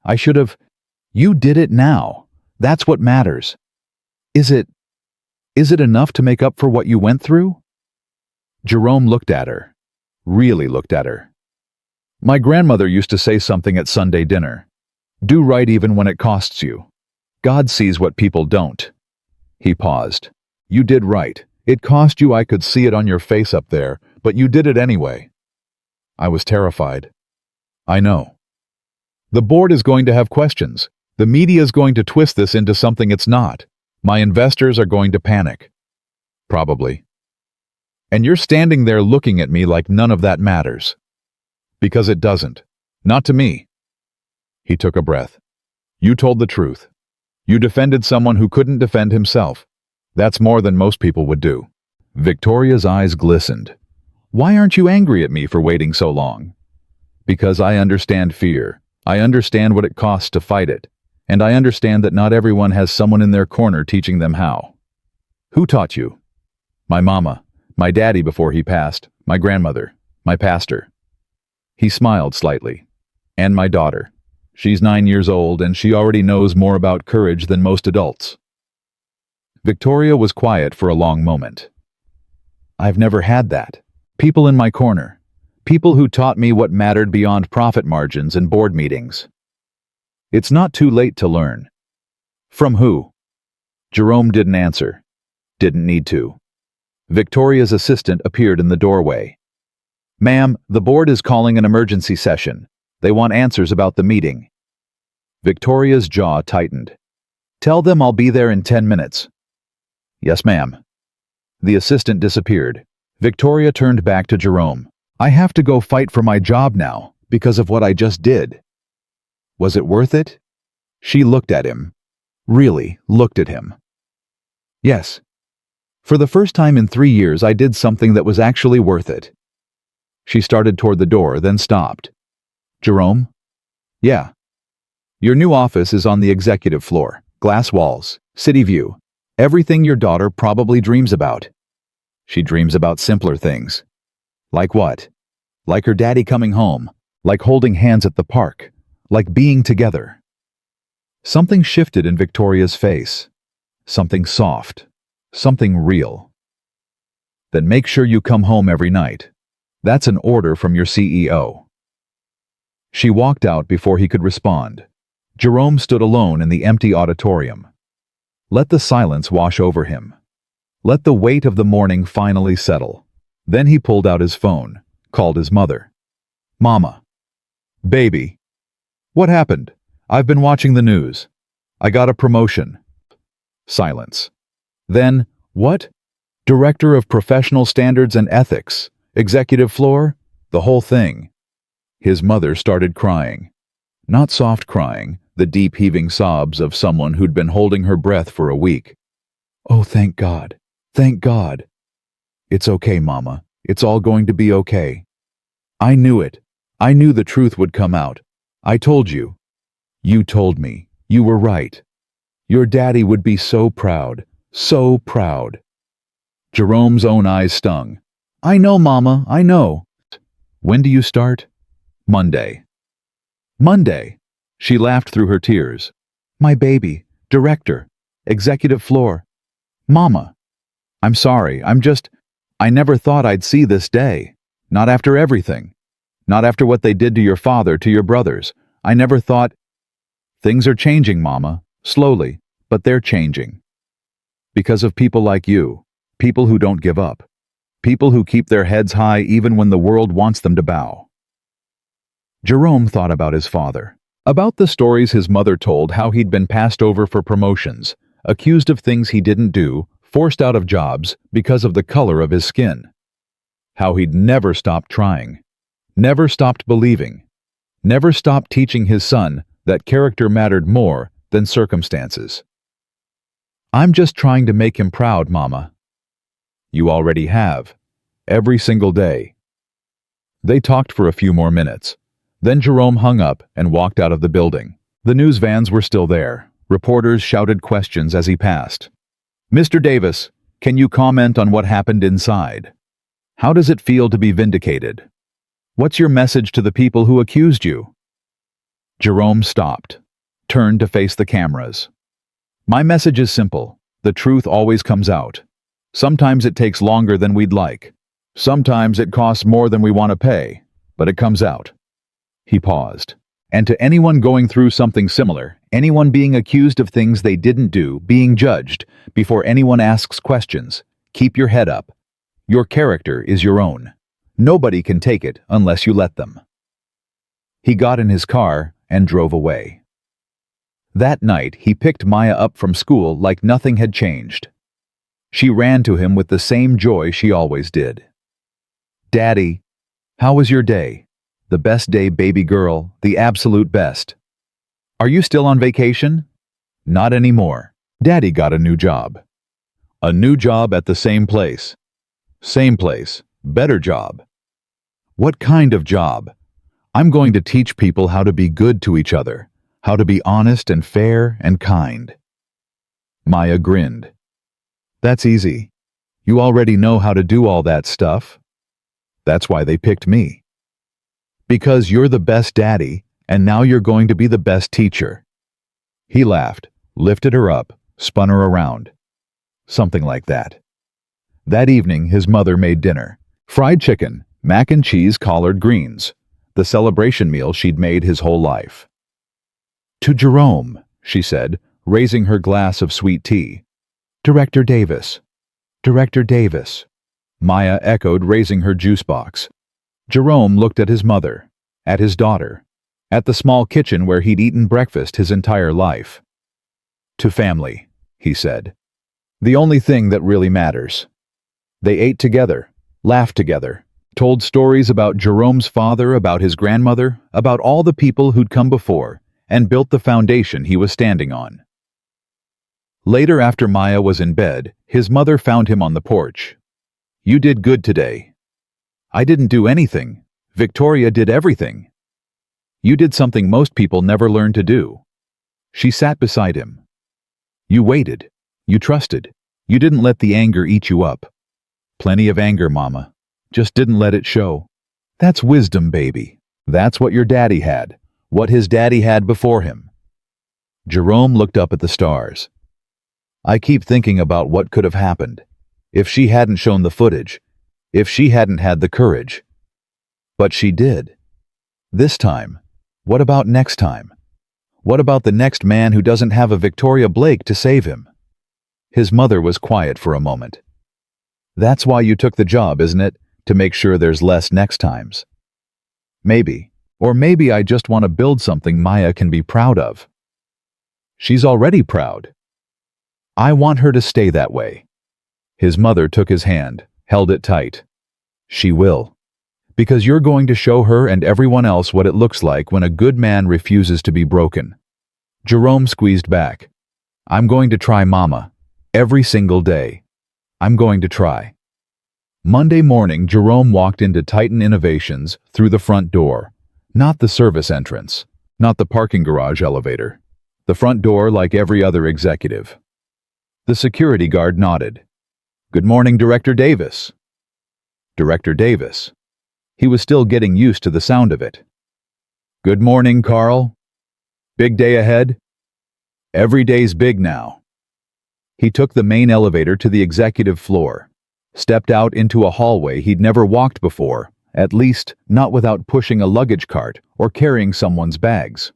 I should have... You did it now. That's what matters. Is it enough to make up for what you went through? Jerome looked at her. Really looked at her. My grandmother used to say something at Sunday dinner. Do right even when it costs you. God sees what people don't. He paused. You did right. It cost you. I could see it on your face up there, but you did it anyway. I was terrified. I know. The board is going to have questions. The media is going to twist this into something it's not. My investors are going to panic. Probably. And you're standing there looking at me like none of that matters. Because it doesn't. Not to me. He took a breath. You told the truth. You defended someone who couldn't defend himself. That's more than most people would do. Victoria's eyes glistened. Why aren't you angry at me for waiting so long? Because I understand fear. I understand what it costs to fight it. And I understand that not everyone has someone in their corner teaching them how. Who taught you? My mama, my daddy before he passed, my grandmother, my pastor. He smiled slightly. And my daughter. She's 9 years old and she already knows more about courage than most adults. Victoria was quiet for a long moment. I've never had that. People in my corner. People who taught me what mattered beyond profit margins and board meetings. It's not too late to learn. From who? Jerome didn't answer. Didn't need to. Victoria's assistant appeared in the doorway. Ma'am, the board is calling an emergency session. They want answers about the meeting. Victoria's jaw tightened. Tell them I'll be there in 10 minutes. Yes, ma'am. The assistant disappeared. Victoria turned back to Jerome. I have to go fight for my job now, because of what I just did. Was it worth it? She looked at him. Really looked at him. Yes. For the first time in 3 years, I did something that was actually worth it. She started toward the door, then stopped. Jerome? Yeah. Your new office is on the executive floor. Glass walls, city view. Everything your daughter probably dreams about. She dreams about simpler things. Like what? Like her daddy coming home. Like holding hands at the park. like being together. Something shifted in Victoria's face. Something soft. Something real. Then make sure you come home every night. That's an order from your CEO. She walked out before he could respond. Jerome stood alone in the empty auditorium. Let the silence wash over him. Let the weight of the morning finally settle. Then he pulled out his phone, called his mother. Mama. Baby. What happened? I've been watching the news. I got a promotion. Silence. Then, what? Director of Professional Standards and Ethics, executive floor, the whole thing. His mother started crying. Not soft crying, the deep heaving sobs of someone who'd been holding her breath for a week. Oh, thank God. Thank God. It's okay, Mama. It's all going to be okay. I knew it. I knew the truth would come out. I told you. You told me. You were right. Your daddy would be so proud. So proud. Jerome's own eyes stung. I know, Mama, I know. When do you start? Monday. Monday. She laughed through her tears. My baby, director, executive floor. Mama. I'm sorry, I never thought I'd see this day. Not after everything. Not after what they did to your father, to your brothers. I never thought... Things are changing, Mama. Slowly, but they're changing. Because of people like you. People who don't give up. People who keep their heads high even when the world wants them to bow. Jerome thought about his father. About the stories his mother told, how he'd been passed over for promotions, accused of things he didn't do, forced out of jobs because of the color of his skin. How he'd never stopped trying. Never stopped believing. Never stopped teaching his son that character mattered more than circumstances. I'm just trying to make him proud, Mama. You already have. Every single day. They talked for a few more minutes. Then Jerome hung up and walked out of the building. The news vans were still there. Reporters shouted questions as he passed. Mr. Davis, can you comment on what happened inside? How does it feel to be vindicated? What's your message to the people who accused you? Jerome stopped, turned to face the cameras. My message is simple. The truth always comes out. Sometimes it takes longer than we'd like. Sometimes it costs more than we want to pay, but it comes out. He paused. And to anyone going through something similar, anyone being accused of things they didn't do, being judged, before anyone asks questions, keep your head up. Your character is your own. Nobody can take it unless you let them. He got in his car and drove away. That night, he picked Maya up from school like nothing had changed. She ran to him with the same joy she always did. Daddy, how was your day? The best day, baby girl, the absolute best. Are you still on vacation? Not anymore. Daddy got a new job. A new job at the same place. Same place, better job. What kind of job? I'm going to teach people how to be good to each other, how to be honest and fair and kind. Maya grinned. That's easy. You already know how to do all that stuff. That's why they picked me. Because you're the best daddy, and now you're going to be the best teacher. He laughed, lifted her up, spun her around. Something like that. That evening, his mother made dinner. Fried chicken, mac and cheese, collard greens. The celebration meal she'd made his whole life. To Jerome, she said, raising her glass of sweet tea. Director Davis. Director Davis. Maya echoed, raising her juice box. Jerome looked at his mother, at his daughter, at the small kitchen where he'd eaten breakfast his entire life. To family, he said. The only thing that really matters. They ate together, laughed together, told stories about Jerome's father, about his grandmother, about all the people who'd come before, and built the foundation he was standing on. Later, after Maya was in bed, his mother found him on the porch. You did good today. I didn't do anything. Victoria did everything. You did something most people never learn to do. She sat beside him. You waited. You trusted. You didn't let the anger eat you up. Plenty of anger, Mama. Just didn't let it show. That's wisdom, baby. That's what your daddy had. what his daddy had before him. Jerome looked up at the stars. I keep thinking about what could have happened if she hadn't shown the footage, if she hadn't had the courage. But she did. This time. What about next time? What about the next man who doesn't have a Victoria Blake to save him? His mother was quiet for a moment. That's why you took the job, isn't it? To make sure there's less next times. Maybe. Or maybe I just want to build something Maya can be proud of. She's already proud. I want her to stay that way. His mother took his hand, held it tight. She will. Because you're going to show her and everyone else what it looks like when a good man refuses to be broken. Jerome squeezed back. I'm going to try, Mama. Every single day. I'm going to try. Monday morning, Jerome walked into Titan Innovations through the front door. Not the service entrance. Not the parking garage elevator. The front door like every other executive. The security guard nodded. Good morning, Director Davis. Director Davis. He was still getting used to the sound of it. Good morning, Carl. Big day ahead? Every day's big now. He took the main elevator to the executive floor, stepped out into a hallway he'd never walked before, at least not without pushing a luggage cart or carrying someone's bags.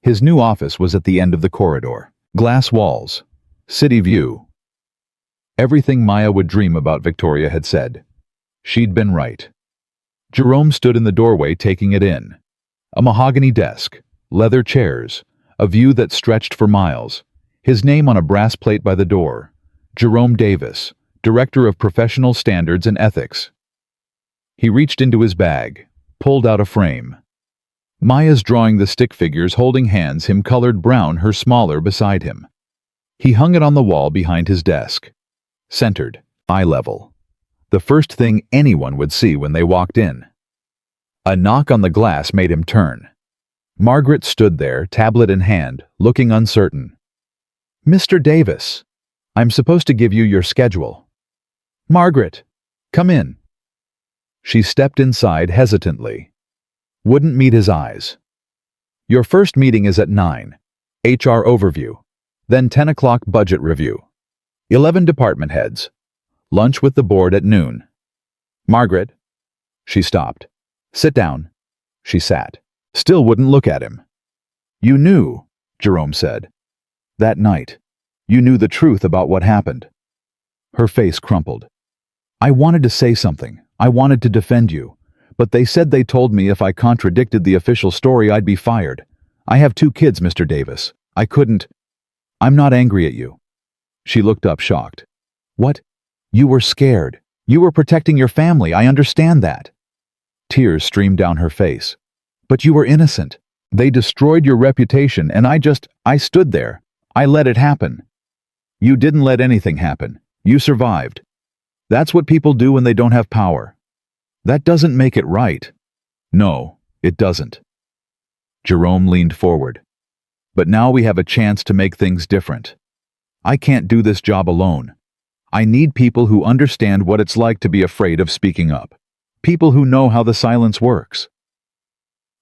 His new office was at the end of the corridor. Glass walls. City view. Everything Maya would dream about, Victoria had said. She'd been right. Jerome stood in the doorway taking it in. A mahogany desk, leather chairs, a view that stretched for miles. His name on a brass plate by the door. Jerome Davis, Director of Professional Standards and Ethics. He reached into his bag, pulled out a frame. Maya's drawing the stick figures holding hands, him colored brown, her smaller, beside him. He hung it on the wall behind his desk. Centered, eye level. The first thing anyone would see when they walked in. A knock on the glass made him turn. Margaret stood there, tablet in hand, looking uncertain. Mr. Davis, I'm supposed to give you your schedule. Margaret, come in. She stepped inside hesitantly. Wouldn't meet his eyes. Your first meeting is at 9. HR overview. Then 10 o'clock budget review. 11 department heads. Lunch with the board at noon. Margaret. She stopped. Sit down. She sat. Still wouldn't look at him. You knew, Jerome said. That night. You knew the truth about what happened. Her face crumpled. I wanted to say something. I wanted to defend you. But they said they told me if I contradicted the official story I'd be fired. I have 2 kids, Mr. Davis. I couldn't. I'm not angry at you. She looked up shocked. What? You were scared. You were protecting your family, I understand that. Tears streamed down her face. But you were innocent. They destroyed your reputation and I stood there. I let it happen. You didn't let anything happen. You survived. That's what people do when they don't have power. That doesn't make it right. No, it doesn't. Jerome leaned forward. But now we have a chance to make things different. I can't do this job alone. I need people who understand what it's like to be afraid of speaking up. People who know how the silence works.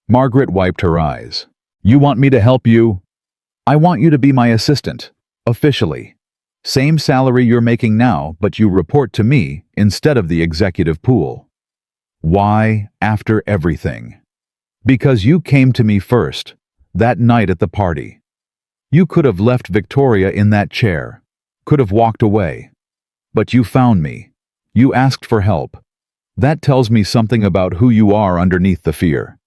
Margaret wiped her eyes. You want me to help you? I want you to be my assistant, officially. Same salary you're making now, but you report to me instead of the executive pool. Why after everything? Because you came to me first, that night at the party. You could have left Victoria in that chair, could have walked away. But you found me. You asked for help. That tells me something about who you are underneath the fear.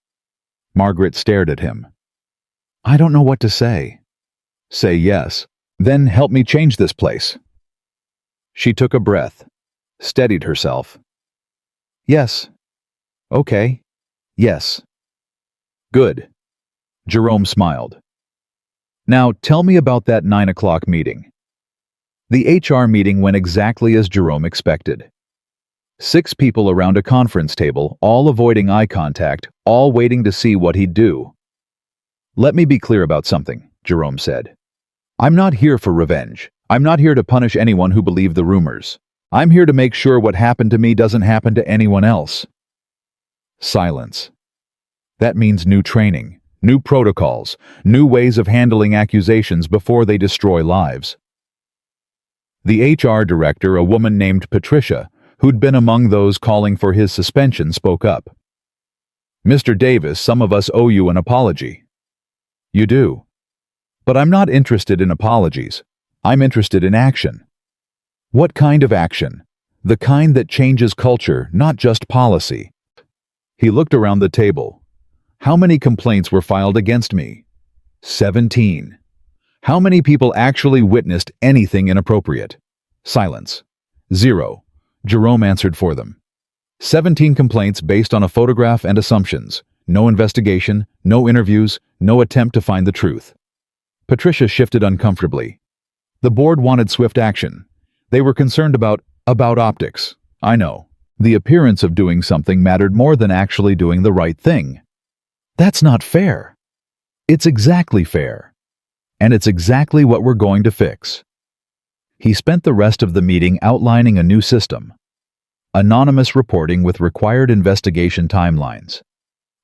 Margaret stared at him. I don't know what to say. Say yes. Then help me change this place. She took a breath, steadied herself. Yes. Okay. Yes. Good. Jerome smiled. Now tell me about that 9 o'clock meeting. The HR meeting went exactly as Jerome expected. 6 people around a conference table, all avoiding eye contact, all waiting to see what he'd do. Let me be clear about something, Jerome said. I'm not here for revenge. I'm not here to punish anyone who believed the rumors. I'm here to make sure what happened to me doesn't happen to anyone else. Silence. That means new training, new protocols, new ways of handling accusations before they destroy lives. The HR director, a woman named Patricia, who'd been among those calling for his suspension, spoke up. "Mr. Davis, some of us owe you an apology." "You do. But I'm not interested in apologies. I'm interested in action." "What kind of action?" "The kind that changes culture, not just policy." He looked around the table. "How many complaints were filed against me?" 17. "How many people actually witnessed anything inappropriate?" Silence. 0. Jerome answered for them. 17 complaints based on a photograph and assumptions. No investigation, no interviews, no attempt to find the truth. Patricia shifted uncomfortably. The board wanted swift action. They were concerned about optics. I know. The appearance of doing something mattered more than actually doing the right thing. That's not fair. It's exactly fair. And it's exactly what we're going to fix. He spent the rest of the meeting outlining a new system. Anonymous reporting with required investigation timelines.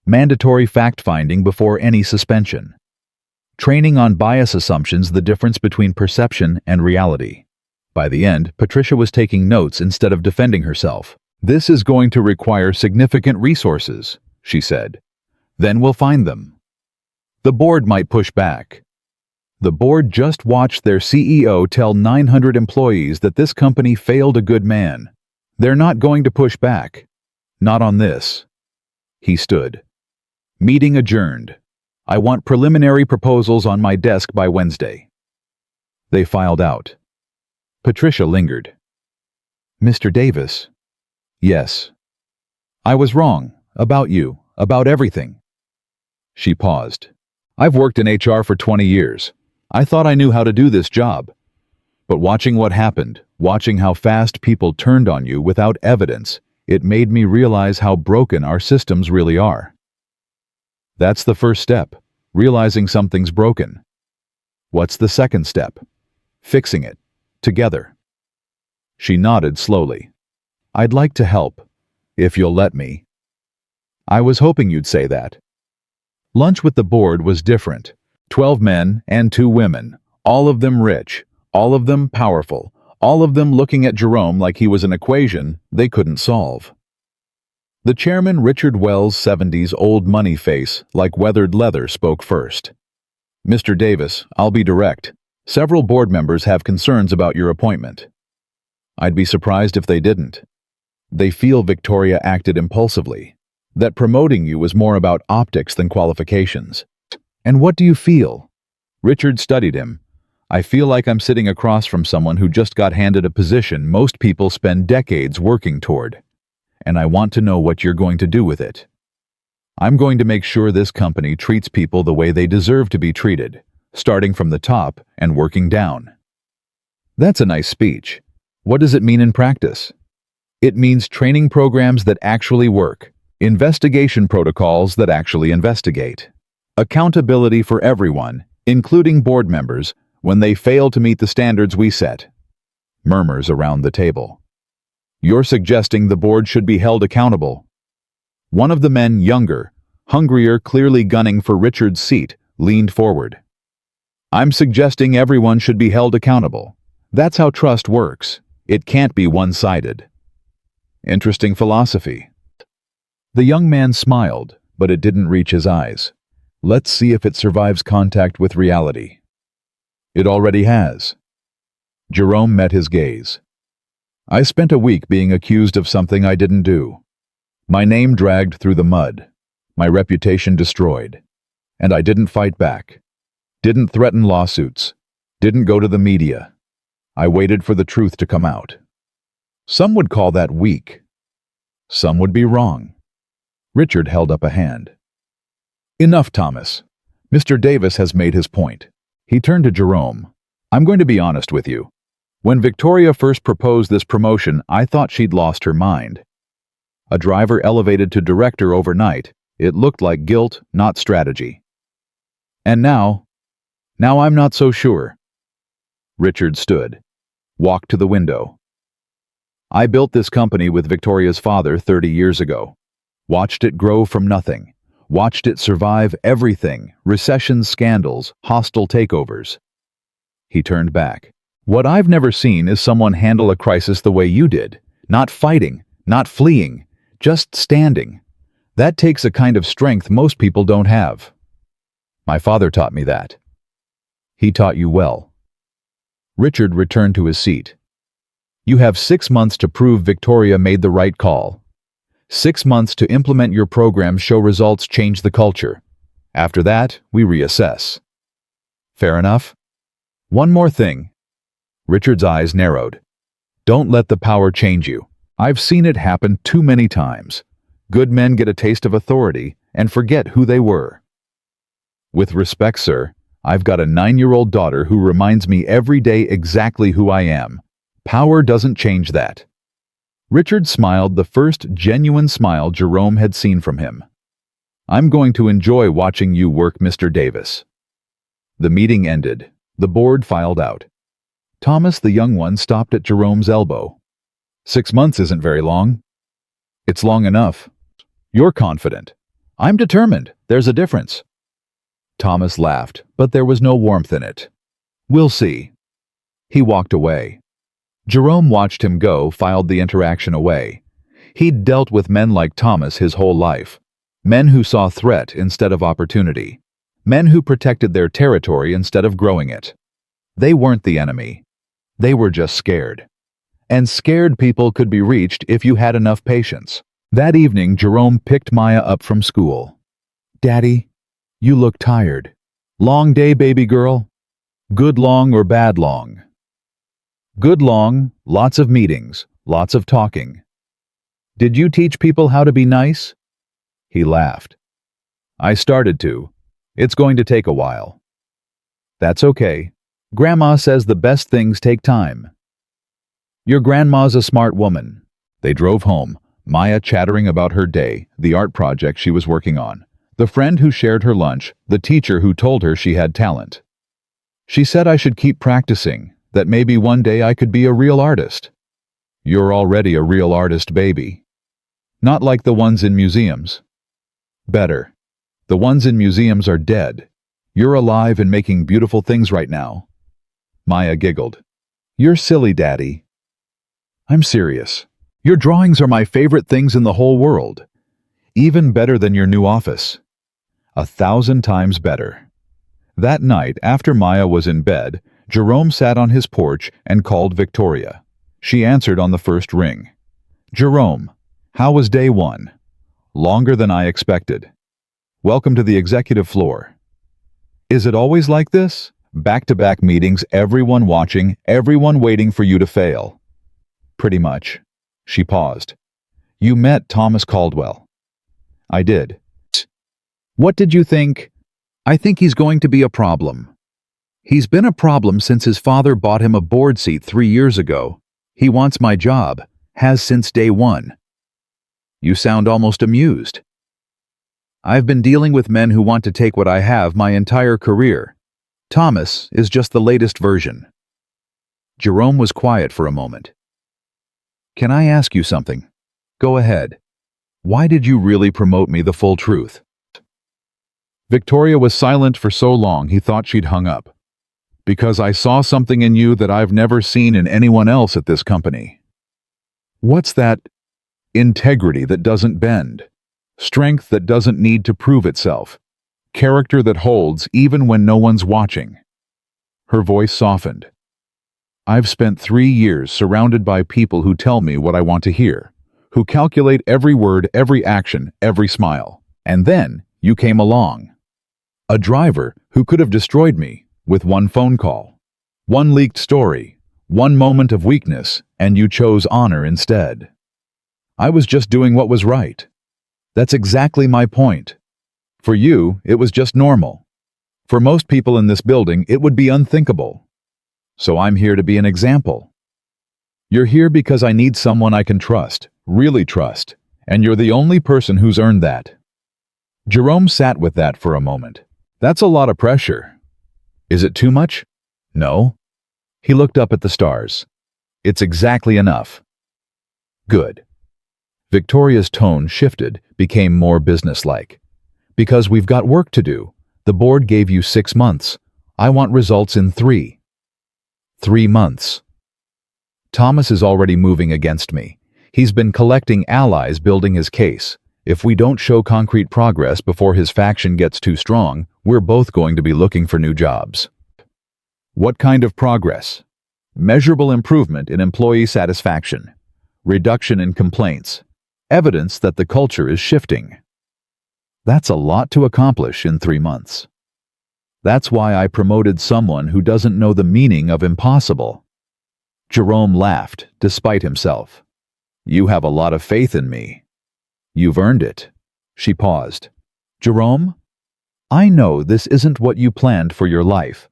Mandatory fact-finding before any suspension. Training on bias assumptions, the difference between perception and reality. By the end, Patricia was taking notes instead of defending herself. "This is going to require significant resources," she said. "Then we'll find them." The board might push back. The board just watched their CEO tell 900 employees that this company failed a good man. They're not going to push back. Not on this. He stood. "Meeting adjourned. I want preliminary proposals on my desk by Wednesday." They filed out. Patricia lingered. "Mr. Davis." "Yes." "I was wrong. About you. About everything." She paused. "I've worked in HR for 20 years. I thought I knew how to do this job. But watching what happened, watching how fast people turned on you without evidence, it made me realize how broken our systems really are." That's the first step, realizing something's broken. What's the second step? Fixing it. Together. She nodded slowly. "I'd like to help, if you'll let me." "I was hoping you'd say that." Lunch with the board was different. 12 men and 2 women, all of them rich, all of them powerful, all of them looking at Jerome like he was an equation they couldn't solve. The chairman, Richard Wells' 70s old money face, like weathered leather, spoke first. "Mr. Davis, I'll be direct. Several board members have concerns about your appointment. I'd be surprised if they didn't. They feel Victoria acted impulsively, that promoting you was more about optics than qualifications." "And what do you feel?" Richard studied him. "I feel like I'm sitting across from someone who just got handed a position most people spend decades working toward. And I want to know what you're going to do with it. I'm going to make sure this company treats people the way they deserve to be treated, starting from the top and working down." That's a nice speech. What does it mean in practice? It means training programs that actually work, investigation protocols that actually investigate, accountability for everyone, including board members, when they fail to meet the standards we set. Murmurs around the table. "You're suggesting the board should be held accountable." One of the men, younger, hungrier, clearly gunning for Richard's seat, leaned forward. "I'm suggesting everyone should be held accountable. That's how trust works. It can't be one-sided." Interesting philosophy. The young man smiled, but it didn't reach his eyes. Let's see if it survives contact with reality. It already has. Jerome met his gaze. "I spent a week being accused of something I didn't do. My name dragged through the mud. My reputation destroyed. And I didn't fight back. Didn't threaten lawsuits. Didn't go to the media. I waited for the truth to come out. Some would call that weak. Some would be wrong." Richard held up a hand. "Enough, Thomas. Mr. Davis has made his point." He turned to Jerome. "I'm going to be honest with you. When Victoria first proposed this promotion, I thought she'd lost her mind. A driver elevated to director overnight. It looked like guilt, not strategy. And now I'm not so sure." Richard stood, walked to the window. "I built this company with Victoria's father 30 years ago. Watched it grow from nothing. watched it survive everything: recessions, scandals, hostile takeovers. He turned back. What I've never seen is someone handle a crisis the way you did. Not fighting, not fleeing, just standing. That takes a kind of strength most people don't have. My father taught me that. He taught you well. Richard returned to his seat. You have 6 months to prove Victoria made the right call. 6 months to implement your program, show results, change the culture. After that, we reassess. Fair enough? One more thing. Richard's eyes narrowed. Don't let the power change you. I've seen it happen too many times. Good men get a taste of authority and forget who they were. With respect, sir, I've got a 9-year-old daughter who reminds me every day exactly who I am. Power doesn't change that. Richard smiled, the first genuine smile Jerome had seen from him. I'm going to enjoy watching you work, Mr. Davis. The meeting ended. The board filed out. Thomas, the young one, stopped at Jerome's elbow. 6 months isn't very long. It's long enough. You're confident. I'm determined. There's a difference. Thomas laughed, but there was no warmth in it. We'll see. He walked away. Jerome watched him go, filed the interaction away. He'd dealt with men like Thomas his whole life. Men who saw threat instead of opportunity. Men who protected their territory instead of growing it. They weren't the enemy. They were just scared. And scared people could be reached if you had enough patience. That evening, Jerome picked Maya up from school. Daddy, you look tired. Long day, baby girl? Good long or bad long? Good long, lots of meetings, lots of talking. Did you teach people how to be nice? He laughed. I started to. It's going to take a while. That's okay. Grandma says the best things take time. Your grandma's a smart woman. They drove home, Maya chattering about her day, the art project she was working on, the friend who shared her lunch, the teacher who told her she had talent. She said I should keep practicing, that maybe one day I could be a real artist. You're already a real artist, baby. Not like the ones in museums. Better. The ones in museums are dead. You're alive and making beautiful things right now. Maya giggled. You're silly, Daddy. I'm serious. Your drawings are my favorite things in the whole world. Even better than your new office. 1,000 times better. That night, after Maya was in bed, Jerome sat on his porch and called Victoria. She answered on the first ring. Jerome, how was day 1? Longer than I expected. Welcome to the executive floor. Is it always like this? Back-to-back meetings, everyone watching, everyone waiting for you to fail. Pretty much. She paused. You met Thomas Caldwell. I did. What did you think? I think he's going to be a problem. He's been a problem since his father bought him a board seat 3 years ago. He wants my job, has since day 1. You sound almost amused. I've been dealing with men who want to take what I have my entire career. Thomas is just the latest version. Jerome was quiet for a moment. Can I ask you something? Go ahead. Why did you really promote me the full truth? Victoria was silent for so long he thought she'd hung up. Because I saw something in you that I've never seen in anyone else at this company. What's that? Integrity that doesn't bend. Strength that doesn't need to prove itself. Character that holds even when no one's watching. Her voice softened. I've spent 3 years surrounded by people who tell me what I want to hear, who calculate every word, every action, every smile. And then you came along. A driver who could have destroyed me with one phone call, one leaked story, one moment of weakness, and you chose honor instead. I was just doing what was right. That's exactly my point. For you, it was just normal. For most people in this building, it would be unthinkable. So I'm here to be an example. You're here because I need someone I can trust, really trust, and you're the only person who's earned that. Jerome sat with that for a moment. That's a lot of pressure. Is it too much? No. He looked up at the stars. It's exactly enough. Good. Victoria's tone shifted, became more businesslike. Because we've got work to do. The board gave you 6 months. I want results in 3. 3 months. Thomas is already moving against me. He's been collecting allies building his case. If we don't show concrete progress before his faction gets too strong, we're both going to be looking for new jobs. What kind of progress? Measurable improvement in employee satisfaction. Reduction in complaints. Evidence that the culture is shifting. That's a lot to accomplish in 3 months. That's why I promoted someone who doesn't know the meaning of impossible. Jerome laughed, despite himself. You have a lot of faith in me. You've earned it. She paused. Jerome, I know this isn't what you planned for your life.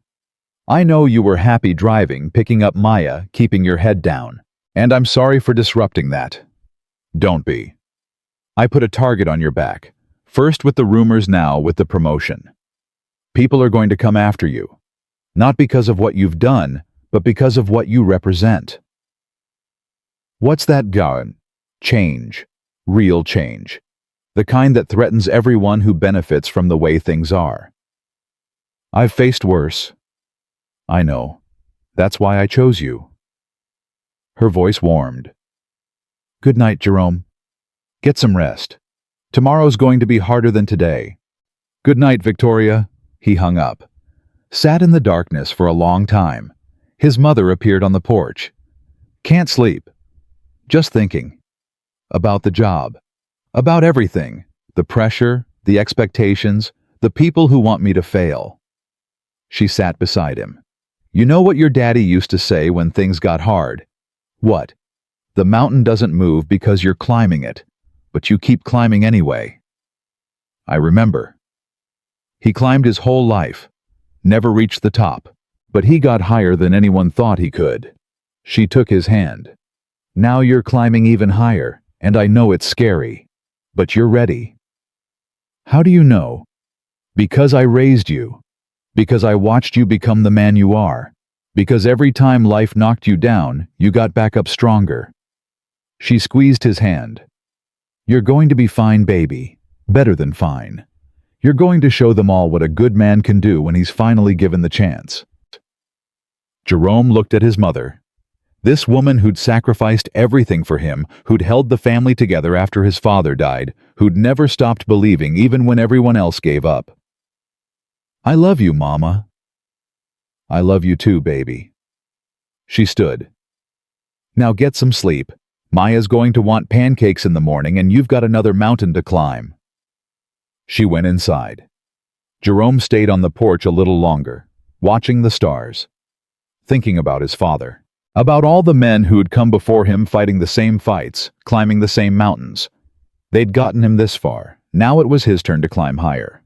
I know you were happy driving, picking up Maya, keeping your head down. And I'm sorry for disrupting that. Don't be. I put a target on your back. First with the rumors, now with the promotion. People are going to come after you. Not because of what you've done, but because of what you represent. What's that gun? Change. Real change. The kind that threatens everyone who benefits from the way things are. I've faced worse. I know. That's why I chose you. Her voice warmed. Good night, Jerome. Get some rest. Tomorrow's going to be harder than today. Good night, Victoria. He hung up. Sat in the darkness for a long time. His mother appeared on the porch. Can't sleep. Just thinking. About the job. About everything. The pressure, the expectations, the people who want me to fail. She sat beside him. You know what your daddy used to say when things got hard? What? The mountain doesn't move because you're climbing it, but you keep climbing anyway. I remember. He climbed his whole life, never reached the top, but he got higher than anyone thought he could. She took his hand. Now you're climbing even higher, and I know it's scary, but you're ready. How do you know? Because I raised you. Because I watched you become the man you are. Because every time life knocked you down, you got back up stronger. She squeezed his hand. You're going to be fine, baby. Better than fine. You're going to show them all what a good man can do when he's finally given the chance. Jerome looked at his mother. This woman who'd sacrificed everything for him, who'd held the family together after his father died, who'd never stopped believing even when everyone else gave up. I love you, Mama. I love you too, baby. She stood. Now get some sleep. Maya's going to want pancakes in the morning and you've got another mountain to climb. She went inside. Jerome stayed on the porch a little longer, watching the stars, thinking about his father, about all the men who'd come before him fighting the same fights, climbing the same mountains. They'd gotten him this far. Now it was his turn to climb higher.